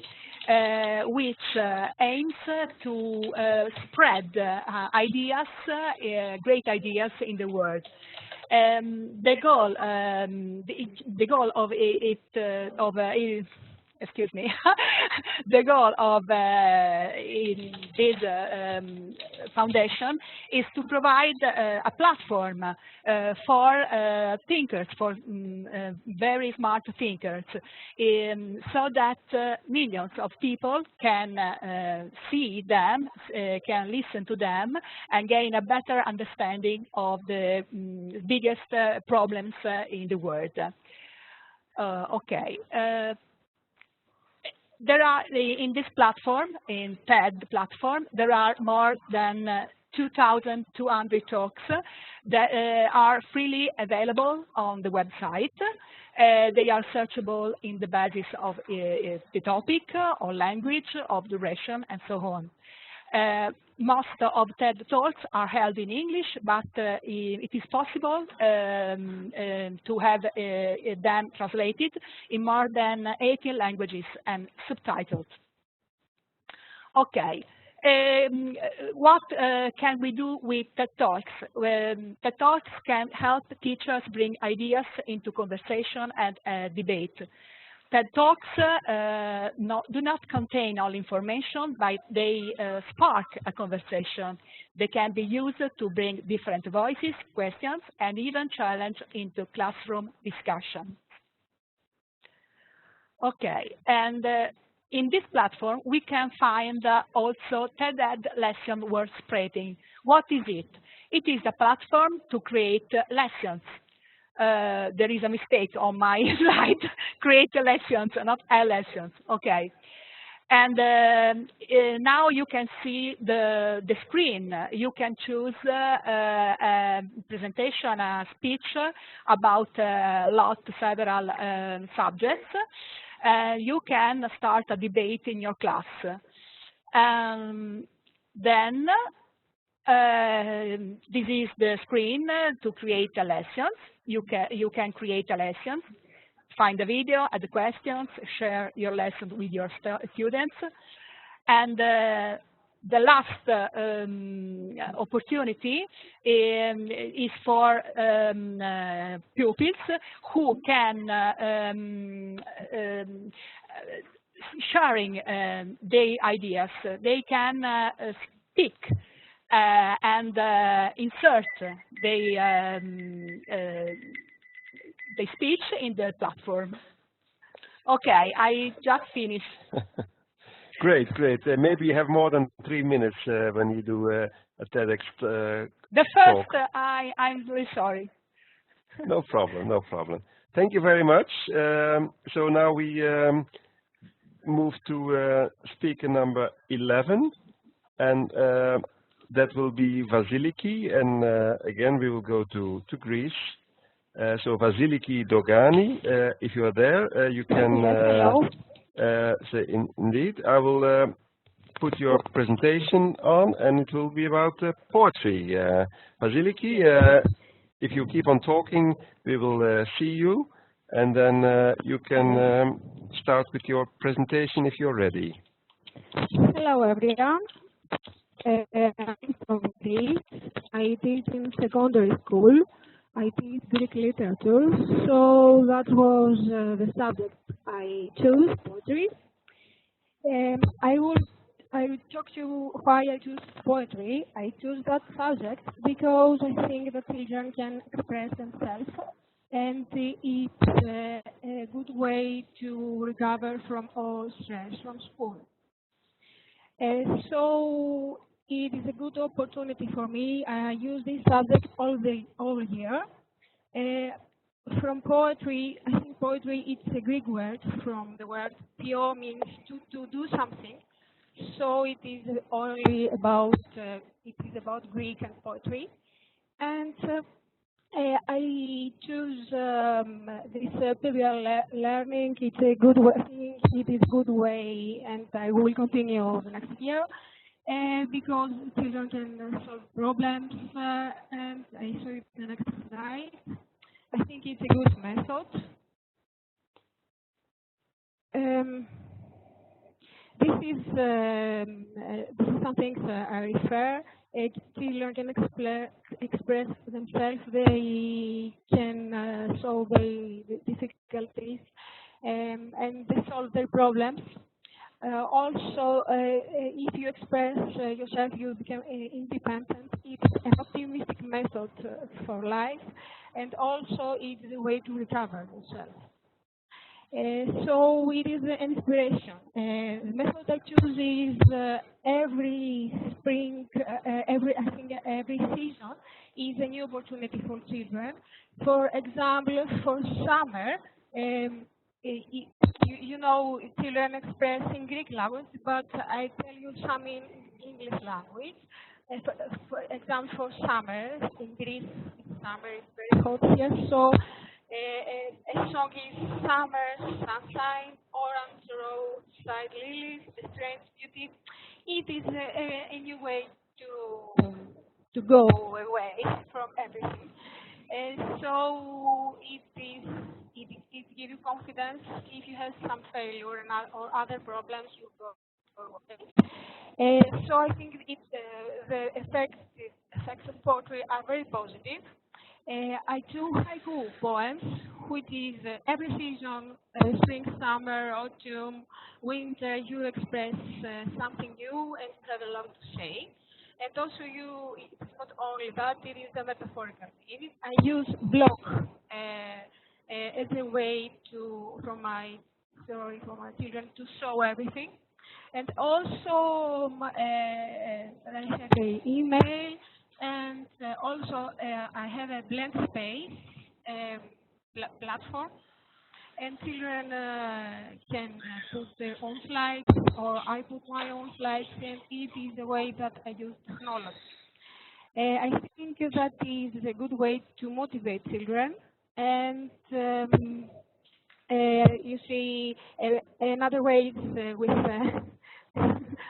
which aims to spread ideas, great ideas in the world. The goal of it, excuse me, the goal of this foundation is to provide a platform for thinkers, for very smart thinkers, so that millions of people can see them, can listen to them, and gain a better understanding of the biggest problems in the world. Okay. There are, in this platform, in TED platform, there are more than 2,200 talks that are freely available on the website. They are searchable in the basis of the topic, or language, of duration, and so on. most of TED Talks are held in English, but it is possible to have them translated in more than 18 languages and subtitled. Okay. What can we do with TED Talks? TED Talks can help teachers bring ideas into conversation and debate. TED Talks do not contain all information, but they spark a conversation. They can be used to bring different voices, questions, and even challenge into classroom discussion. Okay, and in this platform, we can find also TED-Ed lesson worth spreading. What is it? It is a platform to create lessons. There is a mistake on my slide. Create lessons, not lessons. Okay. And now you can see the screen. You can choose a presentation, a speech about several subjects. You can start a debate in your class. Then this is the screen to create a lesson. You can create a lesson, find a video, add questions, share your lesson with your students. And the last opportunity is for pupils who can sharing their ideas. They can speak and insert their speech in the platform. Okay, I just finished. Great, great. Maybe you have more than 3 minutes when you do a TEDx The first, talk. I'm really sorry. No problem, no problem. Thank you very much. So now we move to speaker number 11, and that will be Vasiliki, and again we will go to Greece. So Vasiliki Dogani, if you are there, you can say indeed. I will put your presentation on, and it will be about poetry. Vasiliki, if you keep on talking, we will see you, and then you can start with your presentation if you're ready. Hello everyone. I'm from Greece. I teach in secondary school. I teach Greek literature, so that was the subject I chose, poetry. I will talk to you why I choose poetry. I choose that subject because I think that children can express themselves, and it's a good way to recover from all stress from school. So it is a good opportunity for me. I use this subject all year. From poetry, I think poetry it's a Greek word from the word pio, means to do something. So it is only about Greek and poetry. And I choose this PBL learning. It's a good way. I think it is a good way, and I will continue the next year. Because children can solve problems, and I show you the next slide. I think it's a good method. This is something I refer. Children can express themselves. They can solve the difficulties, and they solve their problems. Also, if you express yourself, you become independent. It's an optimistic method for life, and also it's a way to recover yourself. So it is an inspiration. The method I choose is every spring, every season is a new opportunity for children. For example, for summer, you know, children express in Greek language, but I tell you some in English language. For example, for summer, in Greece, summer is very hot here, so a song is Summer, Sunshine, Orange Road, Side Lilies, The Strange Beauty. It is a new way to go away from everything. And so it gives you confidence. If you have some failure or other problems, you go away. And so I think the effects of poetry are very positive. I do haiku poems, which is every season, spring, summer, autumn, winter, you express something new and have a lot to say. And also it's not only that, it is a metaphorical meaning. I use blog as a way for my children to show everything. And also I have an email, and also I have a blank space platform, and children can put their own slides, or I put my own slides, and it is a way that I use technology. I think that is a good way to motivate children. And you see, another way is with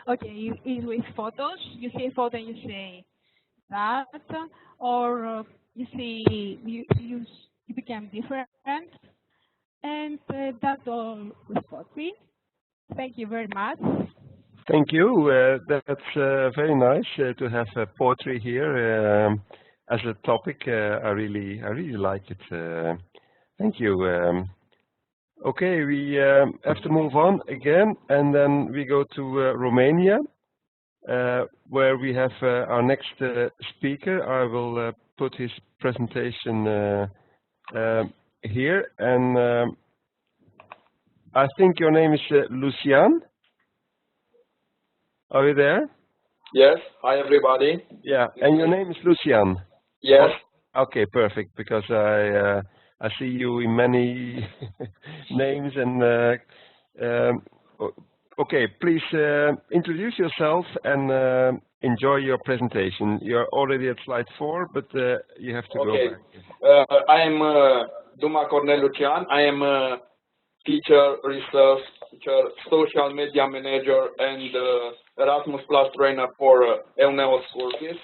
okay, is with photos. You see a photo and you say that, or you see you become different. And that's all with poetry. Thank you very much. Thank you. That's very nice to have poetry here as a topic. I really like it. Thank you. Okay, we have to move on again, and then we go to Romania, where we have our next speaker. I will put his presentation here, and I think your name is Lucian. Are you there? Yes. Hi, everybody. Yeah, and your name is Lucian. Yes. Okay, perfect. Because I see you in many names, and okay, please introduce yourself and enjoy your presentation. You're already at slide 4, but you have to go back. I am Duma Cornel Lucian. I am a teacher, research teacher, social media manager, and Erasmus Plus trainer for EUNEOS courses,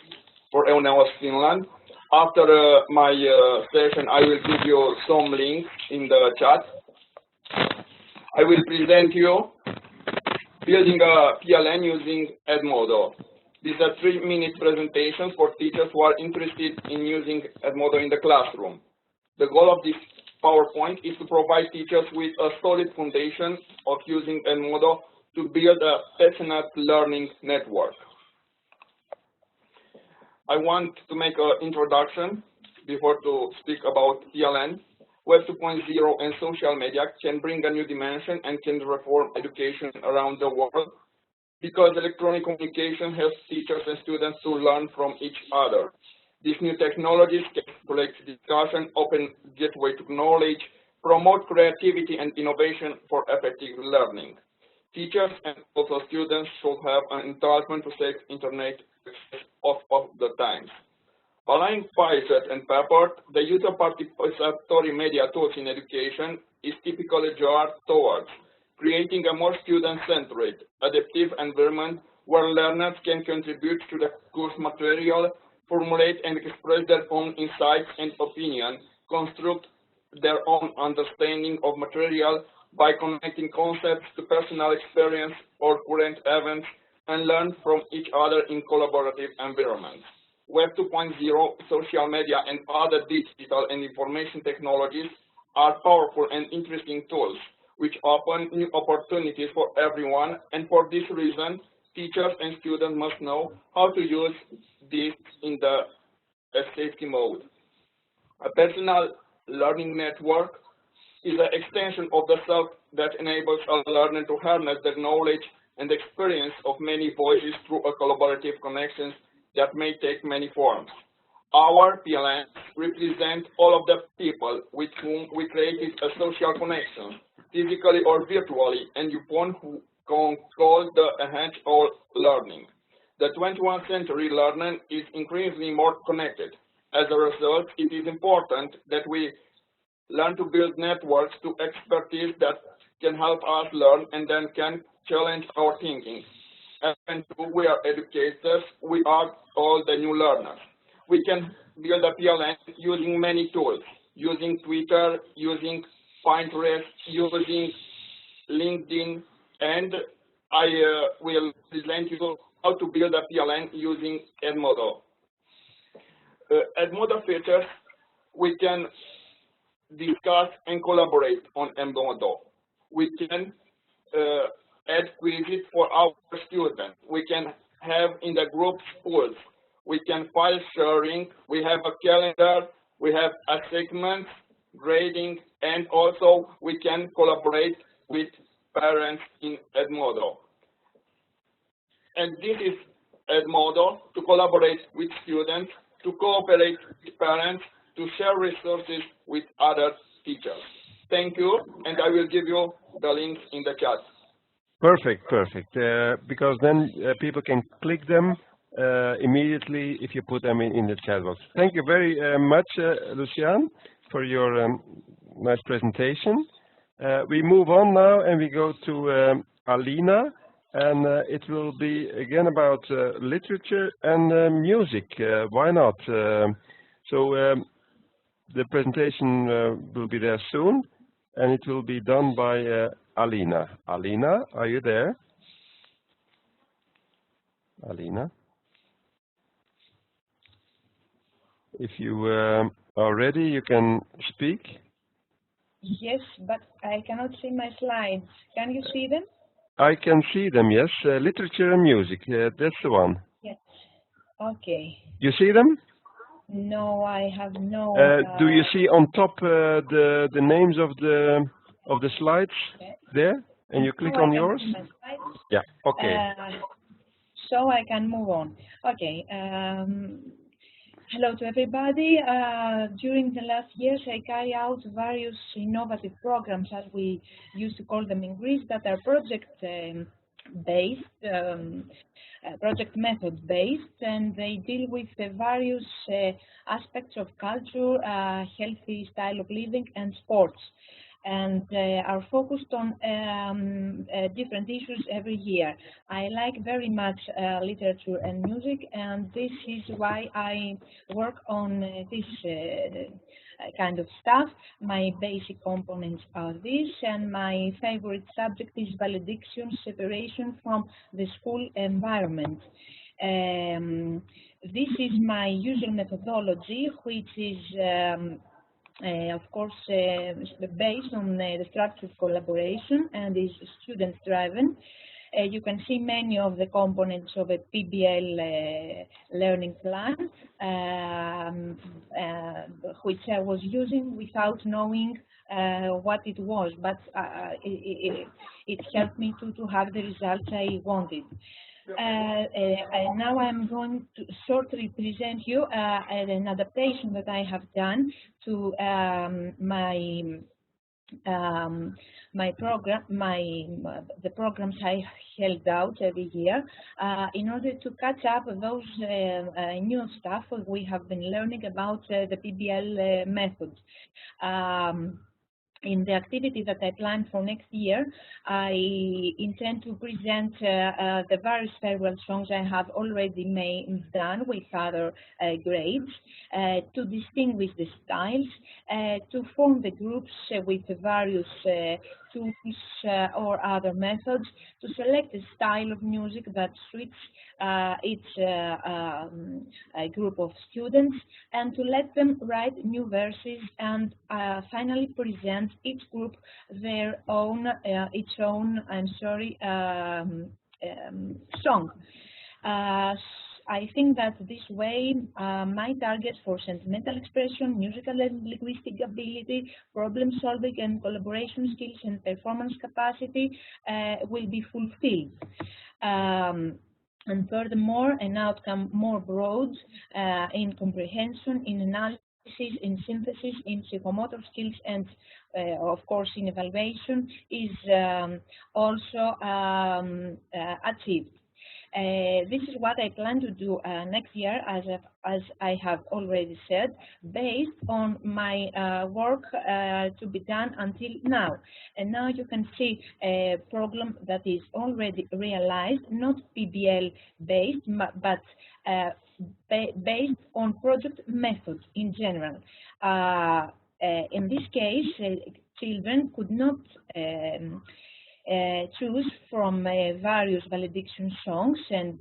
for EUNEOS Finland. After my session, I will give you some links in the chat. I will present you building a PLN using Edmodo. This is a 3-minute presentation for teachers who are interested in using Edmodo in the classroom. The goal of this PowerPoint is to provide teachers with a solid foundation of using Edmodo to build a passionate learning network. I want to make an introduction before to speak about PLN. Web 2.0 and social media can bring a new dimension and can reform education around the world, because electronic communication helps teachers and students to learn from each other. These new technologies can collect discussion, open gateway to knowledge, promote creativity and innovation for effective learning. Teachers and also students should have an entitlement to safe internet access of the times. Applying PyChat and Pepper, the use of participatory media tools in education is typically geared towards creating a more student-centered, adaptive environment where learners can contribute to the course material, formulate and express their own insights and opinion, construct their own understanding of material by connecting concepts to personal experience or current events, and learn from each other in collaborative environments. Web 2.0, social media, and other digital and information technologies are powerful and interesting tools which open new opportunities for everyone, and for this reason, teachers and students must know how to use this in the safety mode. A personal learning network is an extension of the self that enables a learner to harness the knowledge and experience of many voices through a collaborative connections that may take many forms. Our PLNs represent all of the people with whom we created a social connection, physically or virtually, and upon who call the hands-on learning. The 21st century learning is increasingly more connected. As a result, it is important that we learn to build networks to expertise that can help us learn and then can challenge our thinking. and we are educators, we are all the new learners. We can build a PLN using many tools, using Twitter, using Pinterest, using LinkedIn, and I will present you how to build a PLN using Edmodo. Edmodo features, we can discuss and collaborate on Edmodo. We can add quizzes for our students. We can have in the group schools. We can file sharing. We have a calendar. We have assessments, grading, and also we can collaborate with parents in Edmodo. And this is Edmodo to collaborate with students, to cooperate with parents, to share resources with other teachers. Thank you, and I will give you the links in the chat. Perfect, perfect. Because then people can click them immediately if you put them in the chat box. Thank you very much, Lucian, for your nice presentation. We move on now and we go to Alina, and it will be again about literature and music. Why not? So the presentation will be there soon, and it will be done by Alina. Alina, are you there? Alina? If you are ready, you can speak. Yes, but I cannot see my slides. Can you see them? I can see them, yes. Literature and music, that's the one. Yes. Okay. You see them? No, I have no. Do you see on top the names of the slides there? And you click on yours? Yeah. Okay. So I can move on. Okay. Hello to everybody. During the last years, I carry out various innovative programs, as we used to call them in Greece, that are project-based, project method-based, and they deal with various aspects of culture, healthy style of living, and sports, and are focused on different issues every year. I like very much literature and music, and this is why I work on this kind of stuff. My basic components are this, and my favorite subject is valediction, separation from the school environment. This is my usual methodology, which is of course, based on the structured collaboration and is student-driven. You can see many of the components of a PBL learning plan, which I was using without knowing what it was, but it helped me to have the results I wanted. Now I'm going to shortly present you an adaptation that I have done to the programs I held out every year in order to catch up those new stuff we have been learning about the PBL method. In the activity that I plan for next year, I intend to present the various farewell songs I have already done with other grades, to distinguish the styles, to form the groups with the various tools or other methods, to select a style of music that suits each group of students, and to let them write new verses, and finally present each group their own, song. I think that this way, my targets for sentimental expression, musical and linguistic ability, problem solving and collaboration skills, and performance capacity will be fulfilled. And furthermore, an outcome more broad in comprehension, in analysis, in synthesis, in psychomotor skills, and of course in evaluation is also achieved. This is what I plan to do next year, as I have already said, based on my work to be done until now. And now you can see a program that is already realized, not PBL based, but based on project methods in general. In this case, children could not choose from various valediction songs and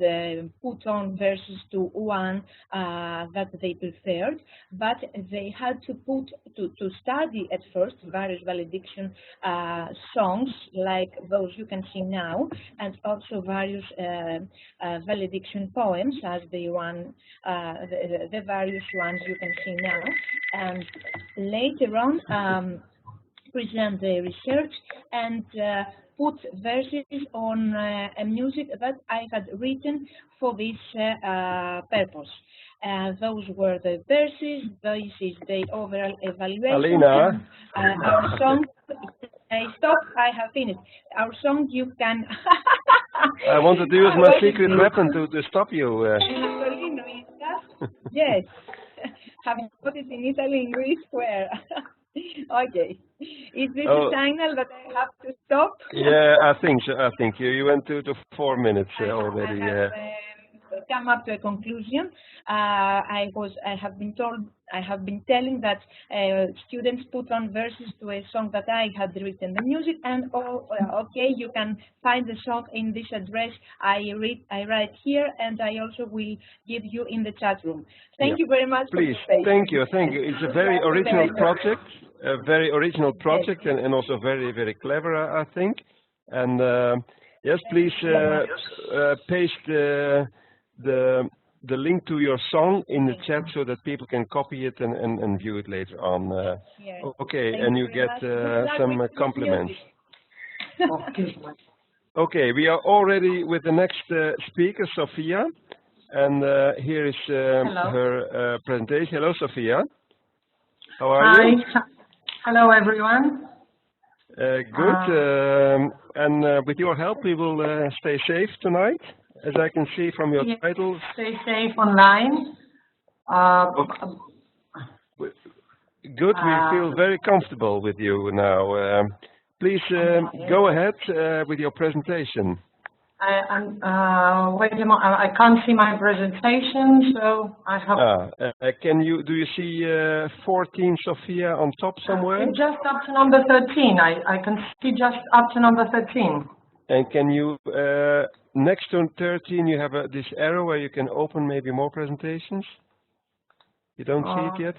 put on verses to one that they preferred, but they had to study at first various valediction songs like those you can see now, and also various valediction poems as the various ones you can see now, and later on present the research and put verses on a music that I had written for this purpose. Those were the verses. This is the overall evaluation. Alina. Our song. Stop. I have finished. Our song. You can. I wanted to use my secret weapon to stop you. Yes. Have you put it in Italy, in Greece? Where? Okay. Is this a signal that I have to stop? Yeah, I think so. I think you went to 4 minutes already. I have come up to a conclusion. I have been telling that students put on verses to a song that I had written the music, and okay, you can find the song in this address I write here, and I also will give you in the chat room. Thank you very much. Please, thank you. It's a very original project, and also very, very clever, I think. And yes, please paste the link to your song in the chat so that people can copy it and view it later on. Okay, and you get some compliments. Okay, we are already with the next speaker, Sophia, and here is her presentation. Hello, Sophia. How are you? Hello, everyone. Good. And with your help, we will stay safe tonight. As I can see from your title. Stay safe online. Good, we feel very comfortable with you now. Please go ahead with your presentation. Wait a moment, I can't see my presentation, so I have... do you see 14 Sophia on top somewhere? Just up to number 13, I can see just up to number 13. And can you, next to 13, you have this arrow where you can open maybe more presentations? You don't see it yet?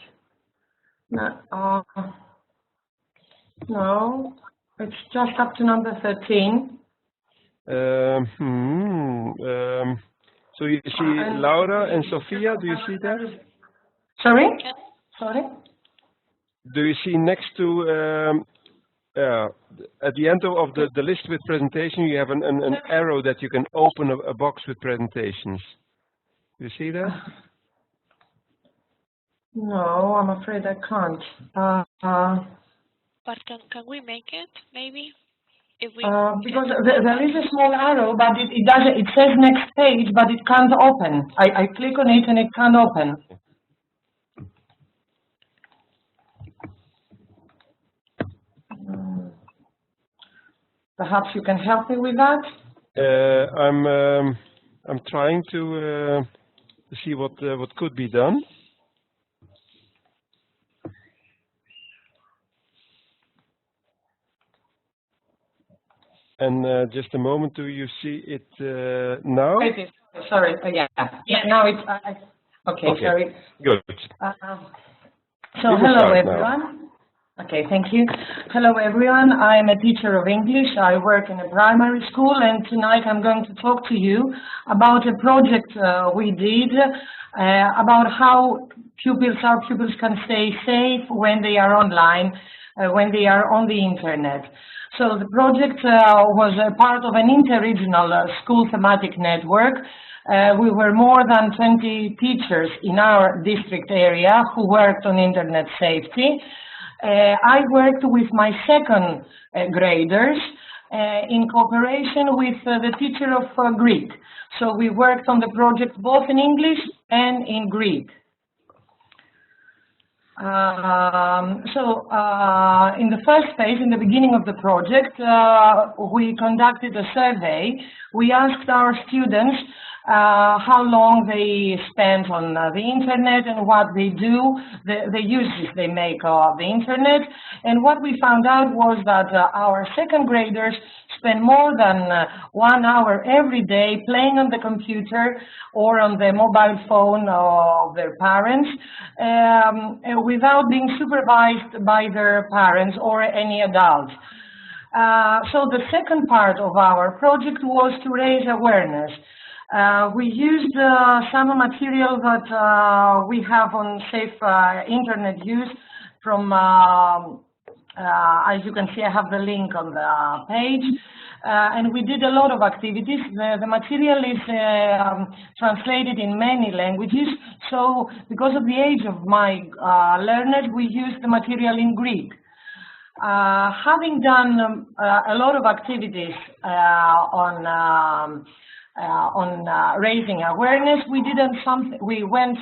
No, no, it's just up to number 13. So you see Laura and Sophia, do you see that? Sorry? Sorry? Do you see next to... at the end of the list with presentation, you have an arrow that you can open a box with presentations. Do you see that? No, I'm afraid I can't. But can we make it, maybe? If we because there is a small arrow, but it says next page, but it can't open. I click on it and it can't open. Perhaps you can help me with that. I'm trying to see what could be done. And just a moment, do you see it now? Sorry, yeah. Now it's okay. Sorry. Good. So hello everyone. Okay, thank you. Hello everyone, I am a teacher of English. I work in a primary school, and tonight I'm going to talk to you about a project we did about how our pupils can stay safe when they are online, when they are on the internet. So the project was a part of an interregional school thematic network. We were more than 20 teachers in our district area who worked on internet safety. I worked with my second graders in cooperation with the teacher of Greek. So we worked on the project both in English and in Greek. In the first phase, in the beginning of the project, we conducted a survey. We asked our students how long they spent on the internet and what they do, the uses they make of the internet. And what we found out was that our second graders spend more than 1 hour every day playing on the computer or on the mobile phone of their parents without being supervised by their parents or any adult. So the second part of our project was to raise awareness. We used some material that we have on safe internet use from, as you can see, I have the link on the page. And we did a lot of activities. The material is translated in many languages. So because of the age of my learners, we used the material in Greek. Having done a lot of activities on raising awareness, we went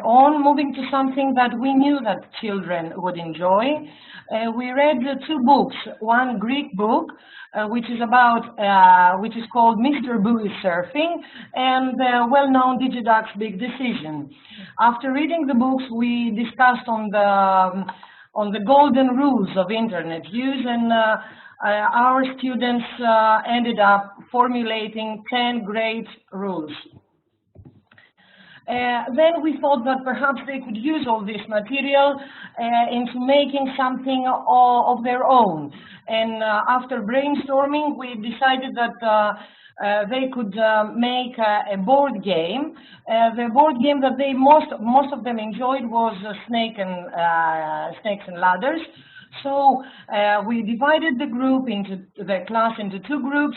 on moving to something that we knew that children would enjoy. We read 2 books, one Greek book, which is called Mr. Boo is Surfing, and the well-known Digiduck's Big Decision. After reading the books, we discussed on the golden rules of internet use, and our students ended up formulating 10 great rules. Then we thought that perhaps they could use all this material into making something of their own. And after brainstorming, we decided that they could make a board game. The board game that most of them enjoyed was Snakes and Ladders. So we divided the class into 2 groups.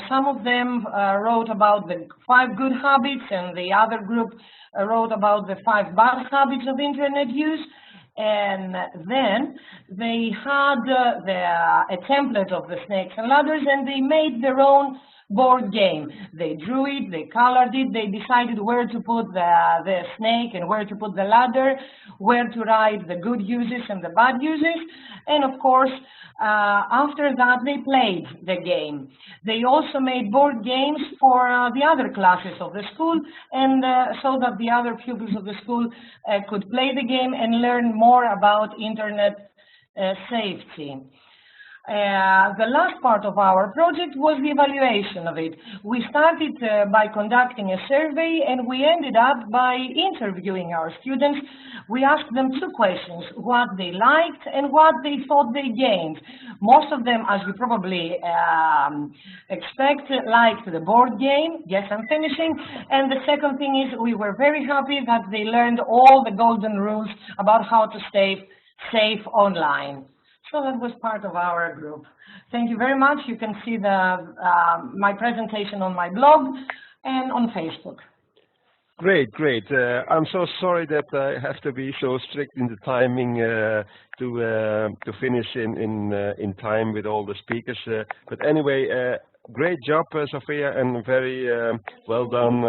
Some of them wrote about the 5 good habits, and the other group wrote about the 5 bad habits of internet use. And then they had a template of the Snakes and Ladders, and they made their own board game. They drew it, they colored it, they decided where to put the snake and where to put the ladder, where to write the good uses and the bad uses, and of course, after that, they played the game. They also made board games for the other classes of the school, and so that the other pupils of the school could play the game and learn more about internet safety. The last part of our project was the evaluation of it. We started by conducting a survey, and we ended up by interviewing our students. We asked them 2 questions, what they liked and what they thought they gained. Most of them, as you probably expect, liked the board game. Yes, I'm finishing. And the second thing is we were very happy that they learned all the golden rules about how to stay safe online. So that was part of our group. Thank you very much. You can see my presentation on my blog and on Facebook. Great, great. I'm so sorry that I have to be so strict in the timing to finish in time with all the speakers. But anyway, great job, Sophia, and very well done.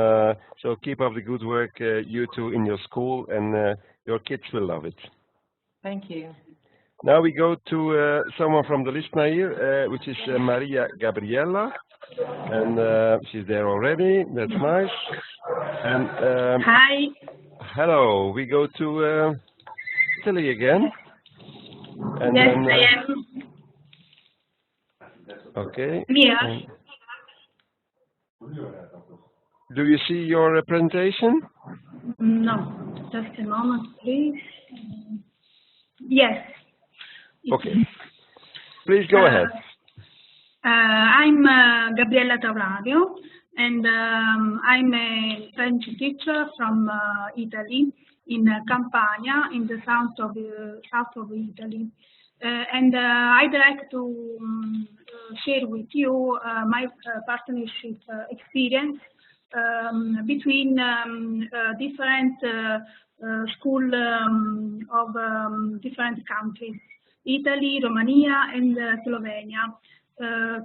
So keep up the good work, you two, in your school, and your kids will love it. Thank you. Now we go to someone from the listener here, which is Maria Gabriella, and she's there already. That's nice. And hi. Hello. We go to Italy again. And yes, then, I am. Okay. Yes. Do you see your presentation? No, just a moment, please. Yes. Okay. Please go ahead. I'm Gabriella Taurario, and I'm a French teacher from Italy, in Campania, in the south of Italy. And I'd like to share with you my partnership experience between different schools of different countries. Italy, Romania, and Slovenia.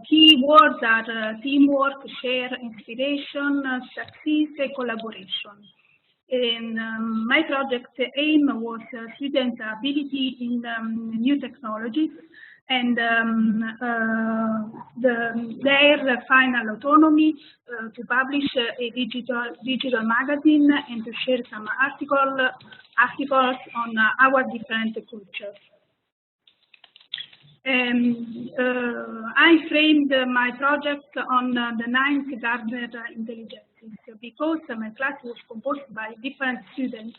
Key words are teamwork, share, inspiration, success, and collaboration. And my project aim was students' ability in new technologies and their final autonomy to publish a digital magazine and to share some articles on our different cultures. I framed my project on the 9th Gardner Intelligences because my class was composed by different students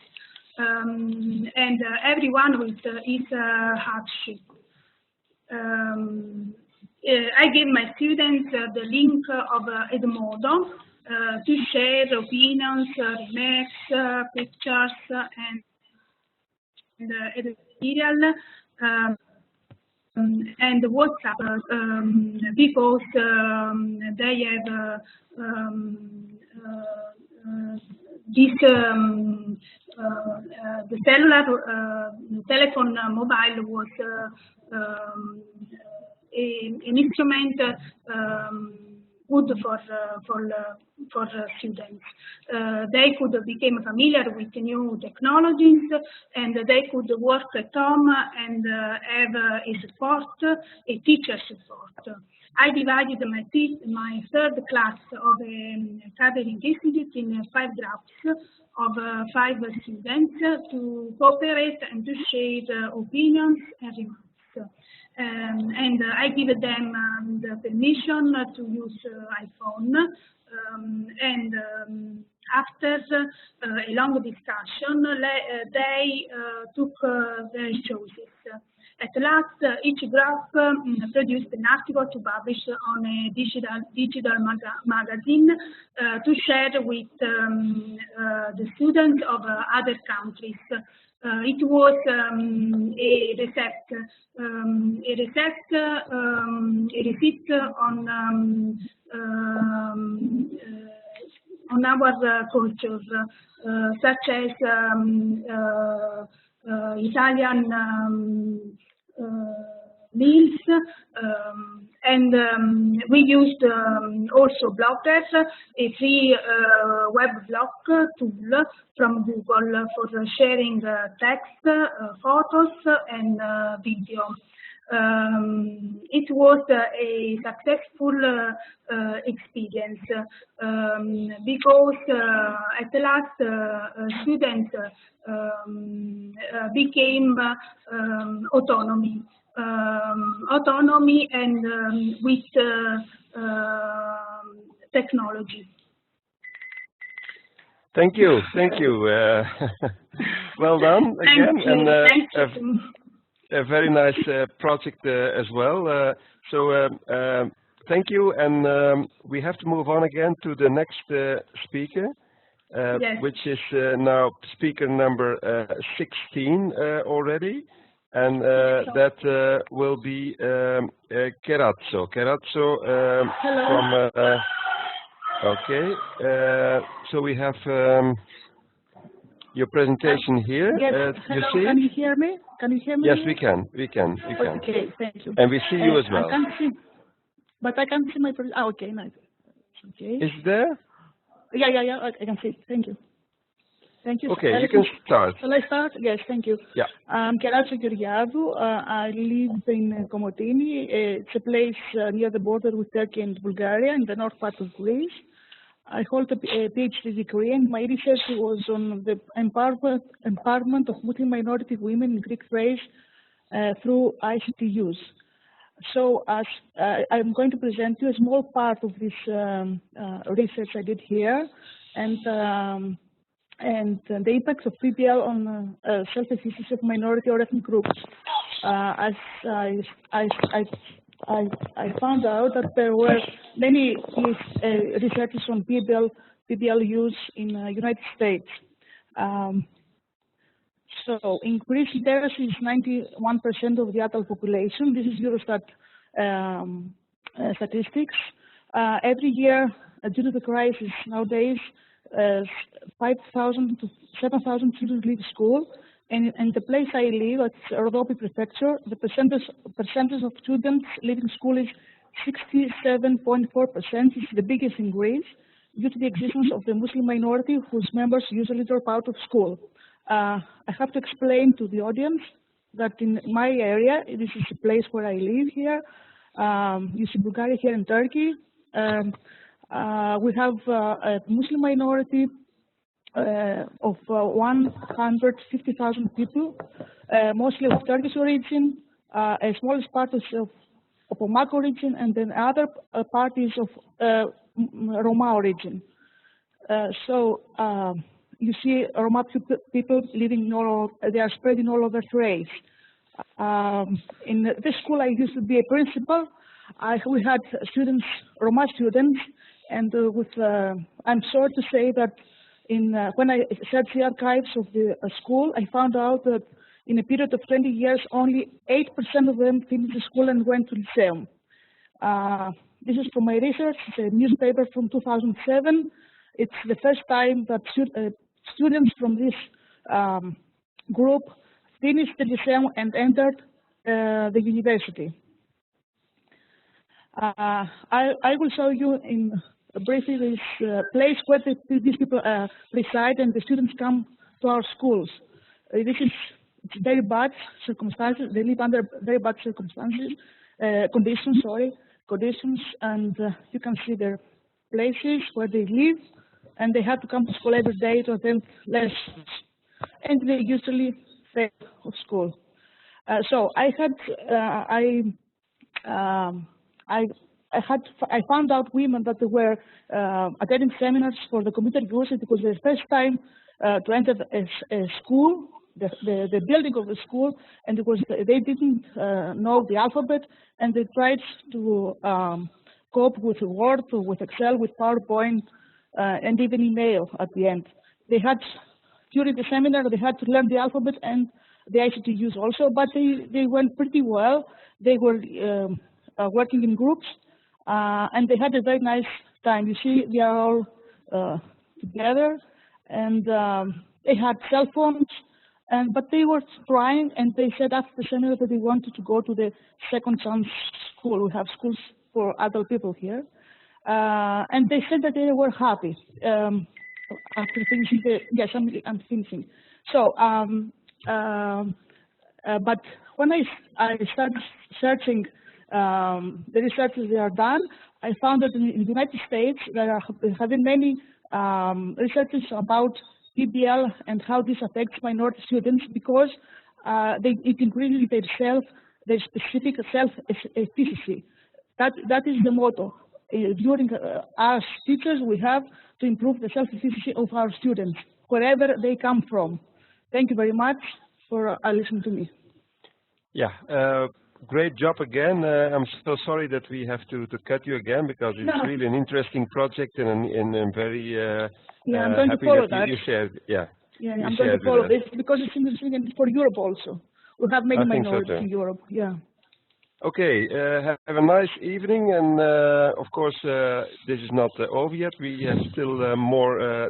and everyone with his hardship. I gave my students the link of Edmodo to share opinions, remarks, pictures, and editorial. And WhatsApp because they have the telephone mobile was an instrument good for students. They could become familiar with new technologies, and they could work at home and have a teacher support. I divided my third class of a Catering Institute in 5 groups of 5 students to cooperate and to share opinions and remarks. And I give them the permission to use iPhone. After a long discussion, they took their choices. At last, each group produced an article to publish on a digital magazine to share with the students of other countries. It was a receipt on our culture, such as Italian meals, and we used also Bloggers, a free web blog tool from Google for sharing text, photos, and video. It was a successful experience because at last students became autonomy and with technology. Thank you. Well done again, and a very nice project as well. Thank you, and we have to move on again to the next speaker, Yes. which is now speaker number 16 already, and that will be Kerazzo. Kerazzo Hello. from. Okay, so we have your presentation here. Yes, You hello, see can it? you hear me? Can you hear me? Yes, we can. Okay, thank you. And we see you as well. I can't see, but I can see my, okay, nice. Okay. Is there? Yeah, I can see, thank you. Thank you. Okay, you can start. Shall I start? Yes, thank you. Yeah. I'm Kerazzo Georgiadou. I live in Komotini. It's a place near the border with Turkey and Bulgaria in the north part of Greece. I hold a PhD degree, and my research was on the empowerment of Muslim minority women in Greek thrace through ICT use. So I'm going to present you a small part of this research I did here, and the impact of PBL on self-efficacy of minority or ethnic groups. As I found out that there were many researches on PBL use in the United States. So in Greece, literacy is 91% of the adult population. This is Eurostat statistics. Every year, due to the crisis nowadays, 5,000 to 7,000 children leave school. in the place I live, at Rhodope Prefecture, the percentage of students leaving school is 67.4%. It's the biggest in Greece due to the existence of the Muslim minority whose members usually drop out of school. I have to explain to the audience that in my area, this is a place where I live here. You see Bulgaria here in Turkey. We have a Muslim minority of 150,000 people, mostly of Turkish origin. A smallest part is of Omak origin, and then other part is of Roma origin. You see Roma people living they are spreading all over Thrace. In this school, I used to be a principal. We had students, Roma students, and I'm sorry to say that when I searched the archives of the school, I found out that in a period of 20 years, only 8% of them finished the school and went to Lyceum. This is from my research. It's a newspaper from 2007. It's the first time that students from this group finished the Lyceum and entered the university. I will show you in briefly this place where these people reside and the students come to our schools. It's very bad circumstances. They live under very bad conditions, and you can see their places where they live, and they have to come to school every day to attend lessons, and they usually fail of school. So I found out women that they were attending seminars for the computer users because the first time to enter a school, the building of the school, and because they didn't know the alphabet, and they tried to cope with Word, with Excel, with PowerPoint, and even email at the end. During the seminar, they had to learn the alphabet and the ICT use also, but they went pretty well. They were working in groups, and they had a very nice time. You see, they are all together, and they had cell phones, but they were trying, and they said after the seminar that they wanted to go to the Second Chance School. We have schools for adult people here. And they said that they were happy after finishing yes, I'm finishing. So, but when I started searching the researches they are done, I found that in the United States there have been many researches about PBL and how this affects minority students because it increases their specific self-efficacy. That is the motto. During as teachers, we have to improve the self-efficacy of our students, wherever they come from. Thank you very much for listening to me. Yeah, great job again. I'm so sorry that we have to cut you again because it's really an interesting project and I'm very I'm going happy to follow that you shared. Yeah, I'm going to follow this because it's interesting and it's for Europe also. We have many minorities in Europe. Yeah. Okay, have a nice evening, and of course this is not over yet. We have still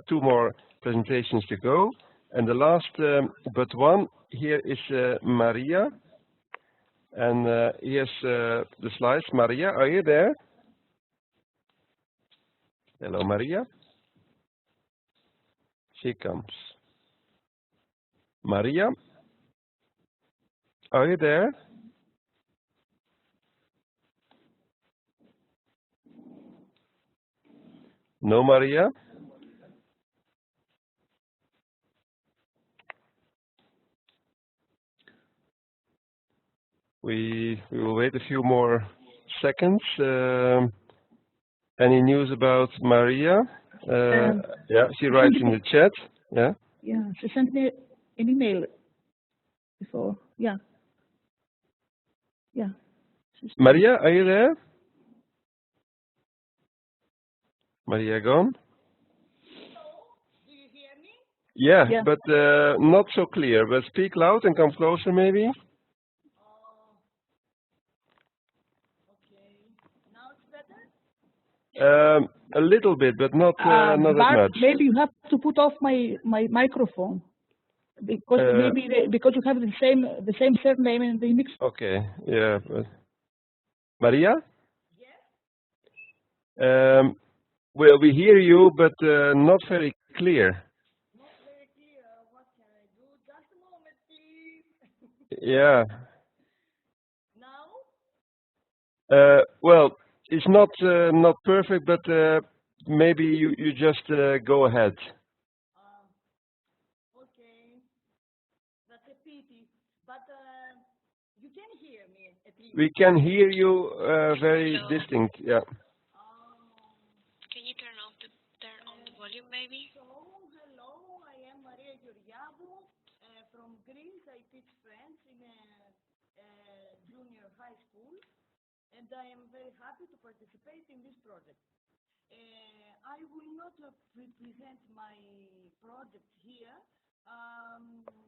two more presentations to go, and the last but one here is Maria, and here's the slides. Maria, are you there? Hello, Maria. She comes. Maria, are you there? No, Maria? We will wait a few more seconds. Any news about Maria? Yeah, she writes in the chat. Yeah. Yeah, she sent me an email before. Yeah. Yeah. Maria, are you there? Maria gone? Yeah, but not so clear. But speak loud and come closer, maybe. A little bit, but not that much. Maybe you have to put off my microphone. Because maybe because you have the same surname in the mix. Okay, yeah. Maria? Well, we hear you, but not very clear. Yeah. Well, it's not perfect, but maybe you just go ahead. Okay, that's a pity, but you can hear me at least. We can hear you very distinct. Yeah. Can you turn on the volume, maybe? So, hello, I am Maria Georgiadou from Greece. I teach French in a junior high school, and I am very happy to participate in this project. I will not represent my project here.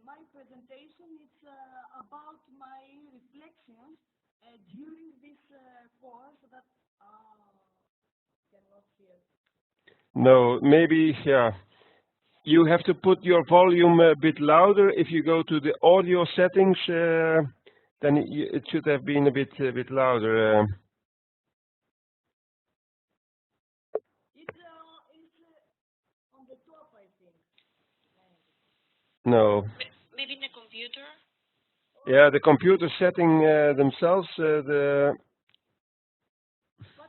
My presentation is about my reflections during this course that cannot hear. No, maybe, yeah. You have to put your volume a bit louder. If you go to the audio settings, then it should have been a bit louder. It's on the top, I think. No. Maybe in the computer? Yeah, the computer setting themselves, But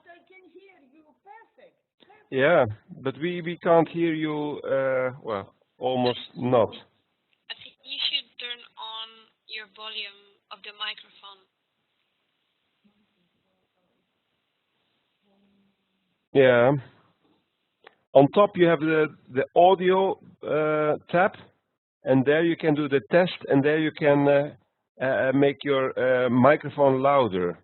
I can hear you perfect. yeah, but we can't hear you, well, almost not. I think you should turn on your volume of the microphone. Yeah. On top you have the audio tab, and there you can do the test, and there you can make your microphone louder.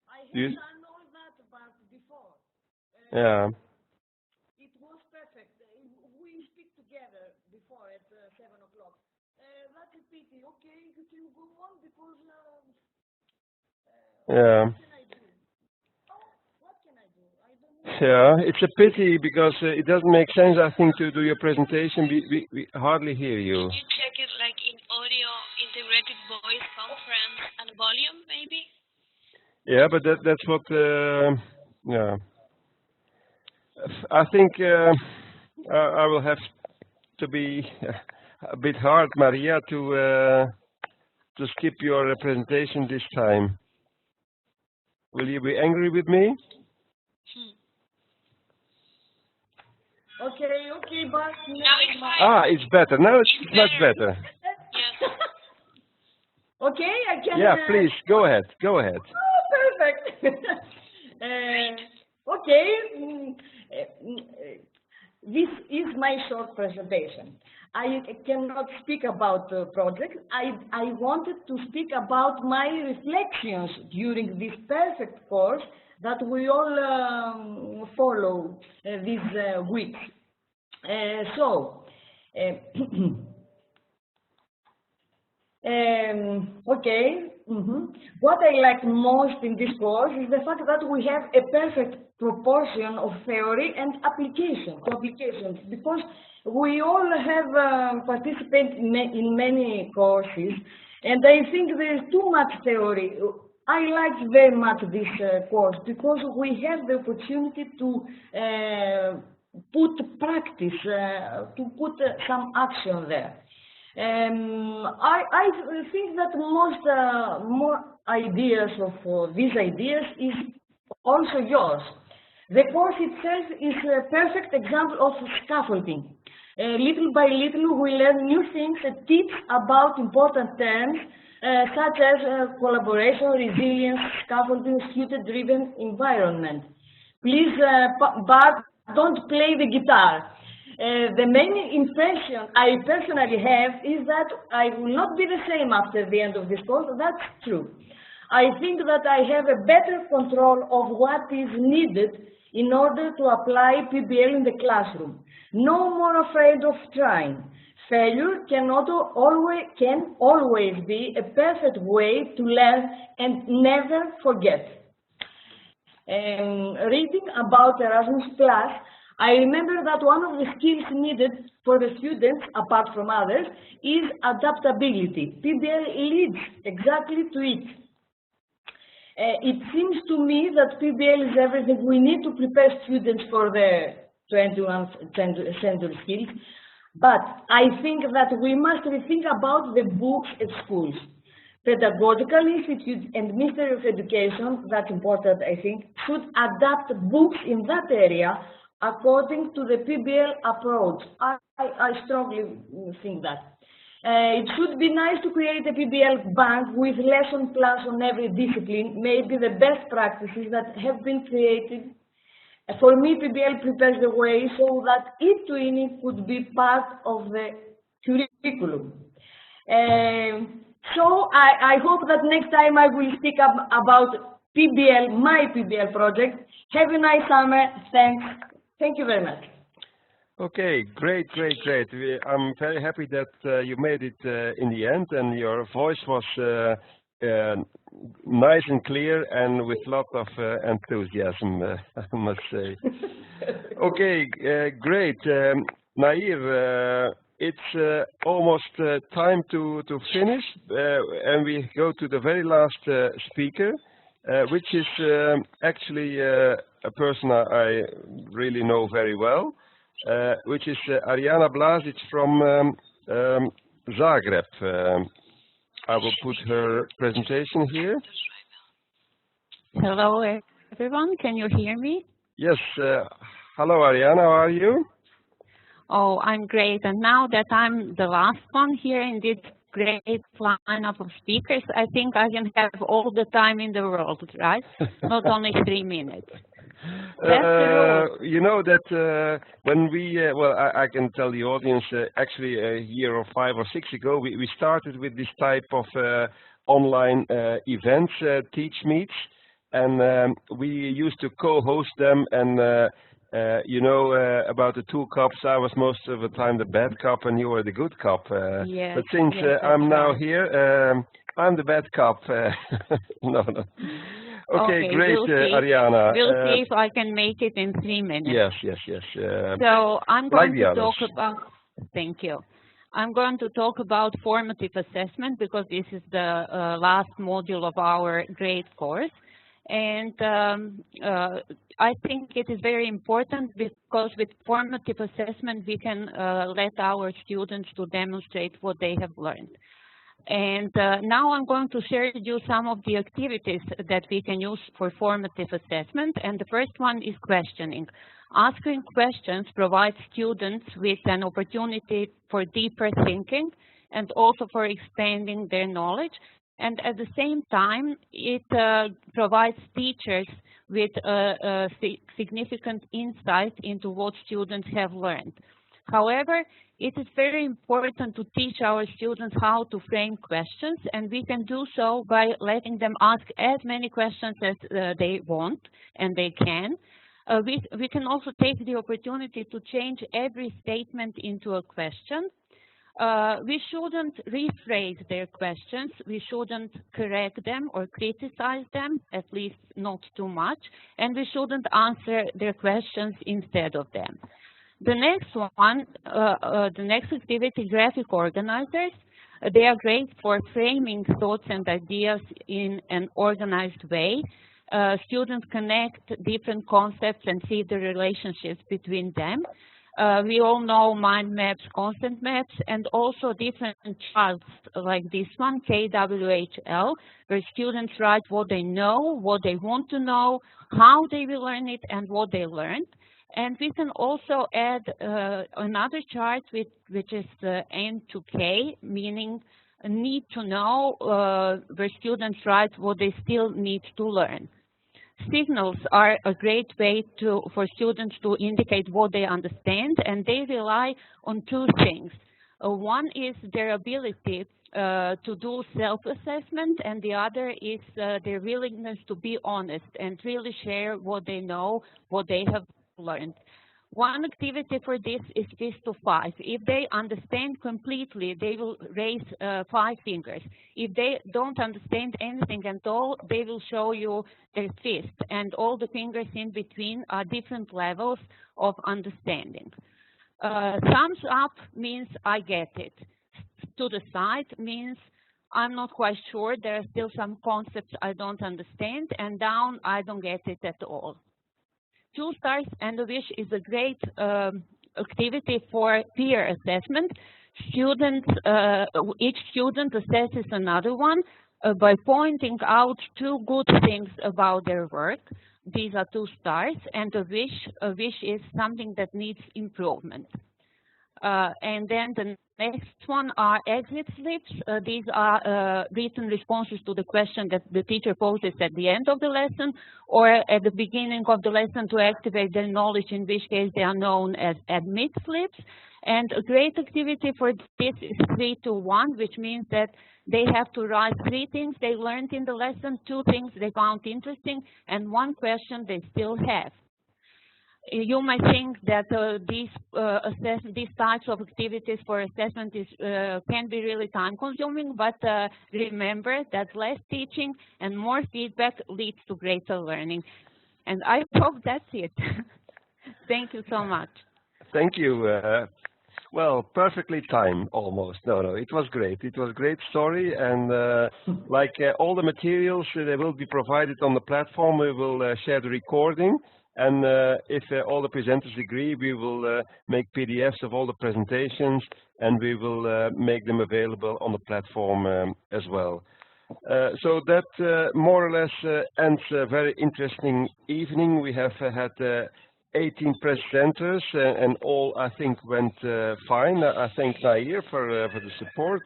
I have done all that part before. Yeah. It was perfect. We speak together before at 7 o'clock. That's a pity. Okay, you can go on because Yeah. what can I do? Oh, what can I do? I don't know. Yeah, it's a pity because it doesn't make sense, I think, to do your presentation. We hardly hear you. Can you check it like in audio, integrated voice conference and volume, maybe? Yeah, but that's what, yeah. I think I will have to be a bit hard, Maria, to skip your presentation this time. Will you be angry with me? Okay, but now it's fine. Ah, it's better. Now it's much better. Yes. Okay, I can. Yeah, please, go ahead. Go ahead. Oh, perfect. Okay. This is my short presentation. I cannot speak about the project. I wanted to speak about my reflections during this perfect course that we all follow this week. Okay. What I like most in this course is the fact that we have a perfect proportion of theory and applications, because we all have participated in many courses, and I think there is too much theory. I like very much this course because we have the opportunity to put practice, to put some action there. I think that more ideas of these ideas is also yours. The course itself is a perfect example of scaffolding. Little by little we learn new things and tips about important terms such as collaboration, resilience, scaffolding, student-driven environment. Please, Bart, don't play the guitar. The main impression I personally have is that I will not be the same after the end of this course. That's true. I think that I have a better control of what is needed in order to apply PBL in the classroom. No more afraid of trying. Failure can always be a perfect way to learn and never forget. Reading about Erasmus Plus, I remember that one of the skills needed for the students, apart from others, is adaptability. PBL leads exactly to it. It seems to me that PBL is everything we need to prepare students for the 21st century skills, but I think that we must rethink about the books at schools. Pedagogical Institute and Ministry of Education, that's important I think, should adapt books in that area according to the PBL approach. I strongly think that. It should be nice to create a PBL bank with lesson plans on every discipline, maybe the best practices that have been created. For me, PBL prepares the way so that e-twinning could be part of the curriculum. So I hope that next time I will speak up about PBL, my PBL project. Have a nice summer. Thanks. Thank you very much. Okay, great. I'm very happy that you made it in the end, and your voice was nice and clear and with a lot of enthusiasm, I must say. Okay, great. Nair, it's almost time to finish, and we go to the very last speaker, which is actually a person I really know very well. Which is Ariana Blasic from Zagreb. I will put her presentation here. Hello, everyone. Can you hear me? Yes. Hello, Ariana. How are you? Oh, I'm great. And now that I'm the last one here in this great lineup of speakers, I think I can have all the time in the world, right? Not only 3 minutes. You know that when we, well, I can tell the audience, actually a year or 5 or 6 ago, we started with this type of online events, Teach Meets, and we used to co-host them, and you know about the 2 cups, I was most of the time the bad cup and you were the good cup. Yes, but since I'm now here, I'm the bad cup. No. Okay, great, Ariana. We'll see if I can make it in 3 minutes. Yes. So I'm going to talk about, thank you. I'm going to talk about formative assessment because this is the last module of our grade course. And I think it is very important because with formative assessment, we can let our students to demonstrate what they have learned. And now I'm going to share with you some of the activities that we can use for formative assessment. And the first one is questioning. Asking questions provides students with an opportunity for deeper thinking and also for expanding their knowledge. And at the same time, it provides teachers with significant insight into what students have learned. However, it is very important to teach our students how to frame questions, and we can do so by letting them ask as many questions as they want and they can. We can also take the opportunity to change every statement into a question. We shouldn't rephrase their questions. We shouldn't correct them or criticize them, at least not too much, and we shouldn't answer their questions instead of them. The next one, the next activity, graphic organizers. They are great for framing thoughts and ideas in an organized way. Students connect different concepts and see the relationships between them. We all know mind maps, concept maps, and also different charts like this one, KWHL, where students write what they know, what they want to know, how they will learn it, and what they learned. And we can also add another chart which is N to K, meaning need to know, where students write what they still need to learn. Signals are a great way for students to indicate what they understand, and they rely on 2 things. One is their ability to do self-assessment, and the other is their willingness to be honest and really share what they know, what they have learned. One activity for this is fist to 5. If they understand completely, they will raise 5 fingers. If they don't understand anything at all, they will show you their fist, and all the fingers in between are different levels of understanding. Thumbs up means I get it. To the side means I'm not quite sure, there are still some concepts I don't understand, and down, I don't get it at all. 2 stars and a wish is a great activity for peer assessment. Students, each student assesses another one by pointing out 2 good things about their work. These are 2 stars, and a wish is something that needs improvement. And then the next one are exit slips. These are written responses to the question that the teacher poses at the end of the lesson or at the beginning of the lesson to activate their knowledge, in which case they are known as admit slips. And a great activity for this is 3 to 1, which means that they have to write 3 things they learned in the lesson, 2 things they found interesting, and 1 question they still have. You might think that these types of activities for assessment can be really time-consuming, but remember that less teaching and more feedback leads to greater learning. And I hope that's it. Thank you so much. Thank you. Well, perfectly timed, almost. No, it was great. It was a great story, and like all the materials, they will be provided on the platform. We will share the recording. And if all the presenters agree, we will make PDFs of all the presentations, and we will make them available on the platform as well. So that more or less ends a very interesting evening. We have had 18 presenters, and all, I think, went fine. I thank Nair for the support.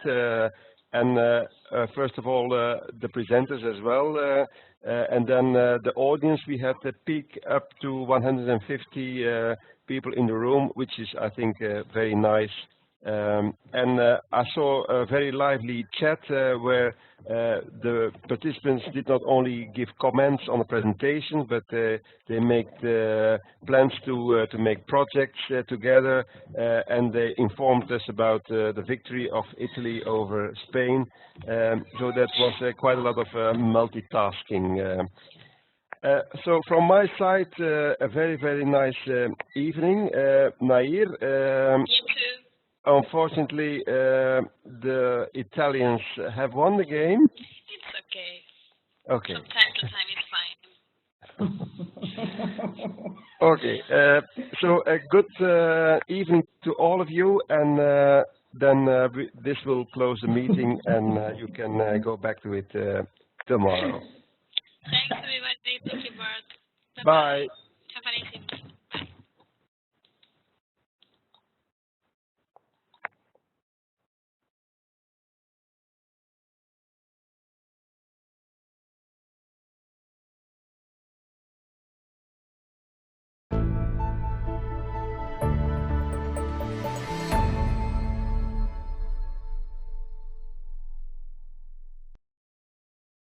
And first of all, the presenters as well. And then the audience, we had a peak up to 150 people in the room, which is, I think, very nice. And I saw a very lively chat where the participants did not only give comments on the presentation, but they make plans to make projects together, and they informed us about the victory of Italy over Spain. So that was quite a lot of multitasking. So from my side, a very, very nice evening. Nair, you too. Unfortunately, the Italians have won the game. It's okay. Okay. From time to time, it's fine. Okay. So a good evening to all of you, and then this will close the meeting, and you can go back to it tomorrow. Thanks, everybody. Thank you, Bart. Bye. Have a nice evening.